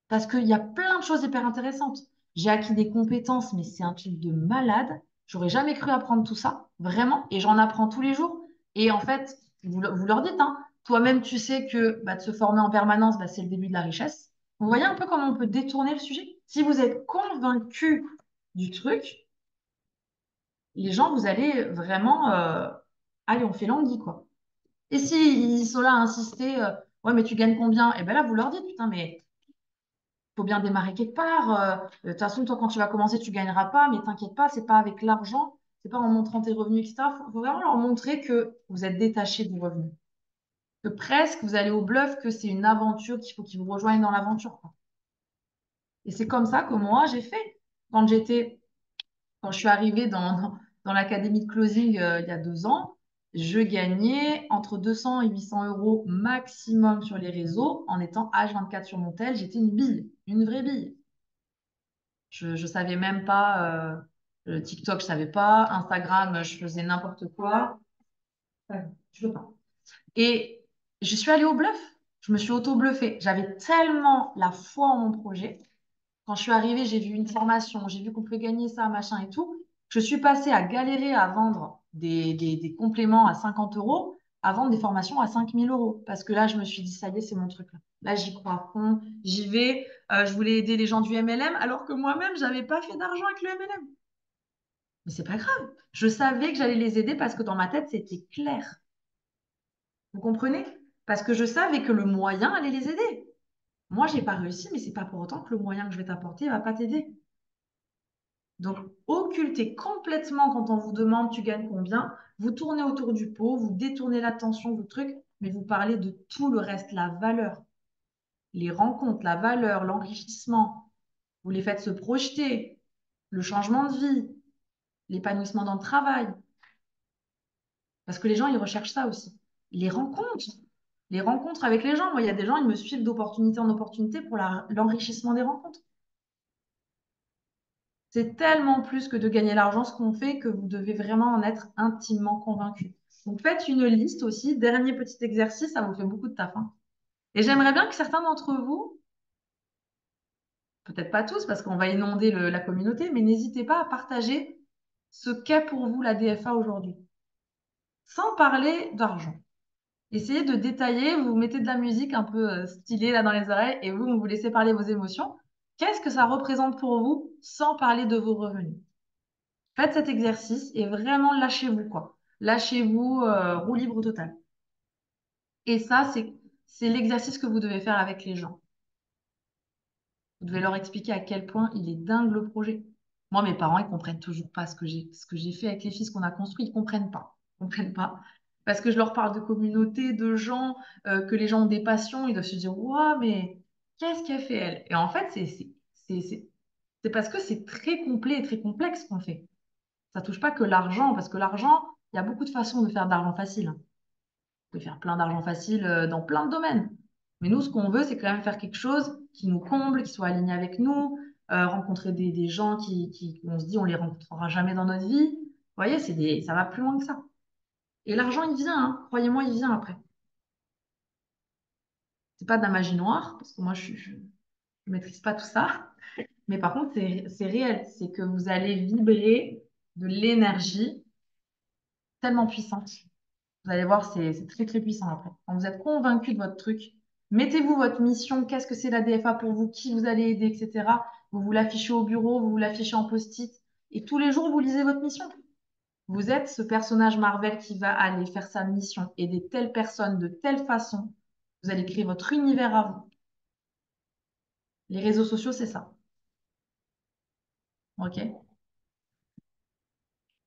Speaker 1: Parce qu'il y a plein de choses hyper intéressantes. J'ai acquis des compétences, mais c'est un truc de malade. J'aurais jamais cru apprendre tout ça, vraiment. Et j'en apprends tous les jours. Et en fait, vous leur dites, hein, toi-même, tu sais que bah, de se former en permanence, bah, c'est le début de la richesse. Vous voyez un peu comment on peut détourner le sujet? Si vous êtes convaincu du truc, les gens, vous allez vraiment... allez, on fait l'anguille, quoi. Et si ils sont là à insister, ouais, mais tu gagnes combien? Et bien là, vous leur dites, putain, mais faut bien démarrer quelque part. De toute façon, toi, quand tu vas commencer, tu gagneras pas, mais t'inquiète pas, c'est pas avec l'argent, c'est pas en montrant tes revenus, etc. Faut vraiment leur montrer que vous êtes détaché du revenu. Que presque vous allez au bluff, que c'est une aventure, qu'il faut qu'ils vous rejoignent dans l'aventure, quoi. Et c'est comme ça que moi, j'ai fait. Quand j'étais, quand je suis arrivée dans l'académie de closing il y a 2 ans, je gagnais entre 200 et 800 € maximum sur les réseaux en étant H24 sur mon tel. J'étais une bille, une vraie bille. Je savais même pas, TikTok, je savais pas, Instagram, je faisais n'importe quoi. Ouais, je veux pas. Et je suis allée au bluff. Je me suis auto-bluffée. J'avais tellement la foi en mon projet. Quand je suis arrivée, j'ai vu une formation, j'ai vu qu'on pouvait gagner ça, machin et tout. Je suis passée à galérer à vendre des compléments à 50 € à vendre des formations à 5 000 €. Parce que là, je me suis dit, ça y est, c'est mon truc. Là, j'y crois à fond, j'y vais. Je voulais aider les gens du MLM, alors que moi-même, j'avais pas fait d'argent avec le MLM. Mais c'est pas grave. Je savais que j'allais les aider parce que dans ma tête, c'était clair. Vous comprenez? Parce que je savais que le moyen allait les aider. Moi, j'ai pas réussi, mais c'est pas pour autant que le moyen que je vais t'apporter va pas t'aider. Donc, occultez complètement quand on vous demande tu gagnes combien, vous tournez autour du pot, vous détournez l'attention, vous truc, mais vous parlez de tout le reste, la valeur, les rencontres, la valeur, l'enrichissement. Vous les faites se projeter, le changement de vie, l'épanouissement dans le travail. Parce que les gens, ils recherchent ça aussi. Les rencontres. Les rencontres avec les gens. Moi, il y a des gens, ils me suivent d'opportunité en opportunité pour l'enrichissement des rencontres. C'est tellement plus que de gagner l'argent ce qu'on fait que vous devez vraiment en être intimement convaincu. Donc faites une liste aussi. Dernier petit exercice, ça vous fait beaucoup de taf, hein. Et j'aimerais bien que certains d'entre vous, peut-être pas tous parce qu'on va inonder la communauté, mais n'hésitez pas à partager ce qu'est pour vous la DFA aujourd'hui, sans parler d'argent. Essayez de détailler, vous mettez de la musique un peu stylée là dans les oreilles et vous laissez parler vos émotions. Qu'est-ce que ça représente pour vous sans parler de vos revenus? Faites cet exercice et vraiment lâchez-vous, quoi. Lâchez-vous, roue libre total. Et ça, c'est l'exercice que vous devez faire avec les gens. Vous devez leur expliquer à quel point il est dingue le projet. Moi, mes parents, ils comprennent toujours pas ce que j'ai fait avec les fils qu'on a construits. Ils comprennent pas. Ils comprennent pas. Parce que je leur parle de communauté, de gens, que les gens ont des passions. Ils doivent se dire, waouh, mais qu'est-ce qu'elle fait, elle? Et en fait, c'est parce que c'est très complet et très complexe qu'on fait. Ça touche pas que l'argent, parce que l'argent, il y a beaucoup de façons de faire de l'argent facile, hein. Vous pouvez faire plein d'argent facile dans plein de domaines. Mais nous, ce qu'on veut, c'est quand même faire quelque chose qui nous comble, qui soit aligné avec nous, rencontrer des gens on se dit, on les rencontrera jamais dans notre vie. Vous voyez, ça va plus loin que ça. Et l'argent, il vient, hein. Croyez-moi, il vient après. C'est pas de la magie noire, parce que moi, je maîtrise pas tout ça. Mais par contre, c'est réel. C'est que vous allez vibrer de l'énergie tellement puissante. Vous allez voir, c'est très très puissant après. Quand vous êtes convaincu de votre truc, mettez-vous votre mission, qu'est-ce que c'est la DFA pour vous, qui vous allez aider, etc. Vous vous l'affichez au bureau, vous vous l'affichez en post-it, et tous les jours, vous lisez votre mission. Vous êtes ce personnage Marvel qui va aller faire sa mission, aider telle personne de telle façon. Vous allez créer votre univers à vous. Les réseaux sociaux, c'est ça. OK?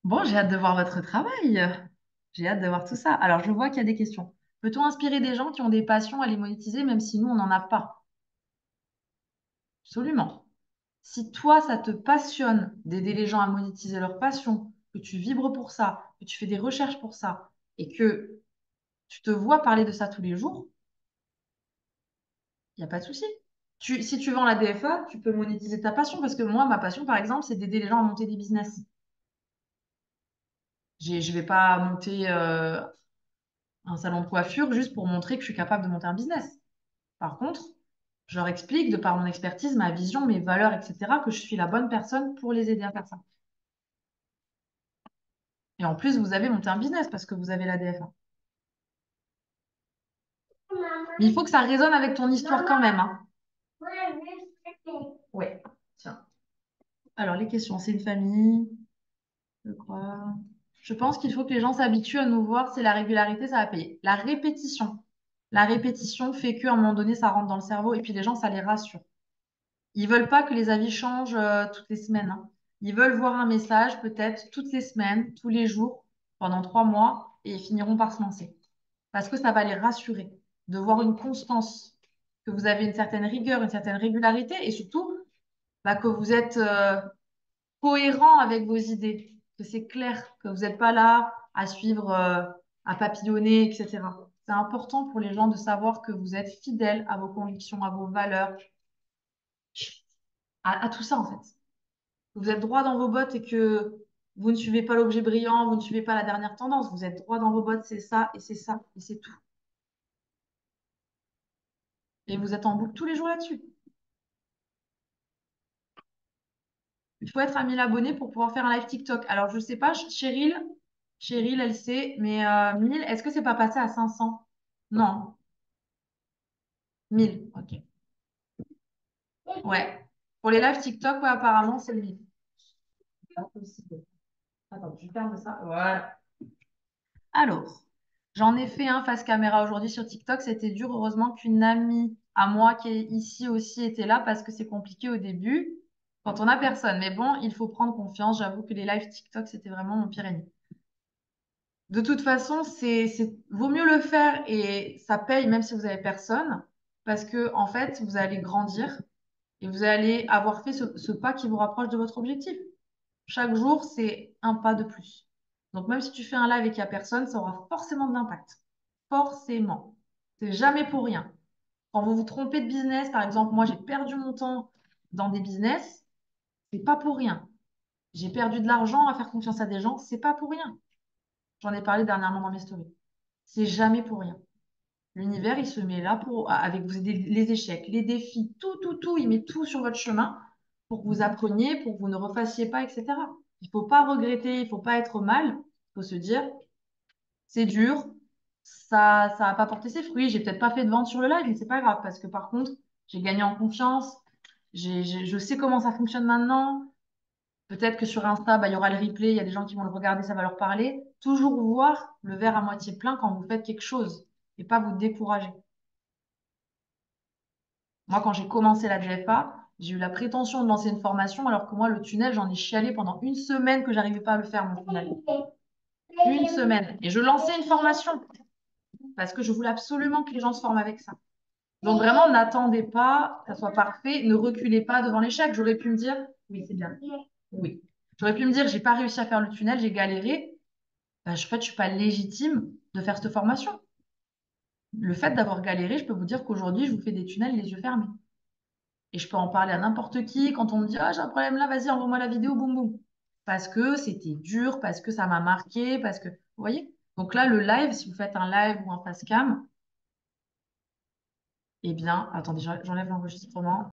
Speaker 1: Bon, j'ai hâte de voir votre travail. J'ai hâte de voir tout ça. Alors, je vois qu'il y a des questions. Peut-on inspirer des gens qui ont des passions à les monétiser, même si nous, on n'en a pas? Absolument. Si toi, ça te passionne d'aider les gens à monétiser leur passion, que tu vibres pour ça, que tu fais des recherches pour ça, et que tu te vois parler de ça tous les jours, il n'y a pas de souci. Si tu vends la DFA, tu peux monétiser ta passion, parce que moi, ma passion, par exemple, c'est d'aider les gens à monter des business. Je ne vais pas monter un salon de coiffure juste pour montrer que je suis capable de monter un business. Par contre, je leur explique, de par mon expertise, ma vision, mes valeurs, etc., que je suis la bonne personne pour les aider à faire ça. Et en plus, vous avez monté un business parce que vous avez la DFA. Mais il faut que ça résonne avec ton histoire quand même, hein. Ouais, tiens. Alors, les questions, c'est une famille, je crois. Je pense qu'il faut que les gens s'habituent à nous voir. C'est la régularité, ça va payer. La répétition. La répétition fait qu'à un moment donné, ça rentre dans le cerveau et puis les gens, ça les rassure. Ils veulent pas que les avis changent toutes les semaines, hein. Ils veulent voir un message peut-être toutes les semaines, tous les jours, pendant 3 mois et ils finiront par se lancer. Parce que ça va les rassurer de voir une constance, que vous avez une certaine rigueur, une certaine régularité et surtout bah, que vous êtes cohérent avec vos idées, que c'est clair, que vous n'êtes pas là à suivre, à papillonner, etc. C'est important pour les gens de savoir que vous êtes fidèle à vos convictions, à vos valeurs, à tout ça en fait. Vous êtes droit dans vos bottes et que vous ne suivez pas l'objet brillant, vous ne suivez pas la dernière tendance, vous êtes droit dans vos bottes, c'est ça et c'est tout. Et vous êtes en boucle tous les jours là-dessus. Il faut être à 1000 abonnés pour pouvoir faire un live TikTok. Alors, je sais pas, Cheryl, elle sait, mais 1000, est-ce que c'est pas passé à 500? Non, 1000, ok. Ouais. Pour les lives TikTok, ouais, apparemment, c'est 1000. Pas possible. Attends, je ferme ça. Voilà. Alors, j'en ai fait un face caméra aujourd'hui sur TikTok. C'était dur. Heureusement qu'une amie à moi qui est ici aussi était là parce que c'est compliqué au début quand on n'a personne. Mais bon, il faut prendre confiance. J'avoue que les lives TikTok, c'était vraiment mon pire ennemi. De toute façon, vaut mieux le faire et ça paye même si vous avez personne parce que en fait, vous allez grandir et vous allez avoir fait ce pas qui vous rapproche de votre objectif. Chaque jour, c'est un pas de plus. Donc même si tu fais un live et qu'il n'y a personne, ça aura forcément de l'impact. Forcément. C'est jamais pour rien. Quand vous vous trompez de business, par exemple, moi j'ai perdu mon temps dans des business, c'est pas pour rien. J'ai perdu de l'argent à faire confiance à des gens, c'est pas pour rien. J'en ai parlé dernièrement dans mes stories. C'est jamais pour rien. L'univers, il se met là avec vous, les échecs, les défis, tout, tout, tout. Il met tout sur votre chemin pour que vous appreniez, pour que vous ne refassiez pas, etc. Il ne faut pas regretter, il ne faut pas être mal. Il faut se dire, c'est dur, ça a pas porté ses fruits. J'ai peut-être pas fait de vente sur le live, mais c'est pas grave parce que par contre, j'ai gagné en confiance. Je sais comment ça fonctionne maintenant. Peut-être que sur Insta, bah, il y aura le replay, il y a des gens qui vont le regarder, ça va leur parler. Toujours voir le verre à moitié plein quand vous faites quelque chose et pas vous décourager. Moi, quand j'ai commencé la DFA, j'ai eu la prétention de lancer une formation alors que moi, le tunnel, j'en ai chialé pendant une semaine que j'arrivais pas à le faire, mon tunnel. Une semaine. Et je lançais une formation parce que je voulais absolument que les gens se forment avec ça. Donc vraiment, n'attendez pas que ça soit parfait, ne reculez pas devant l'échec. J'aurais pu me dire, oui, c'est bien. Oui. J'aurais pu me dire, j'ai pas réussi à faire le tunnel, j'ai galéré. Ben, en fait, je suis pas légitime de faire cette formation. Le fait d'avoir galéré, je peux vous dire qu'aujourd'hui, je vous fais des tunnels les yeux fermés. Et je peux en parler à n'importe qui. Quand on me dit, ah, j'ai un problème là, vas-y, envoie-moi la vidéo, boum, boum. Parce que c'était dur, parce que ça m'a marqué, parce que, vous voyez? Donc là, le live, si vous faites un live ou un face cam, eh bien, attendez, j'enlève l'enregistrement.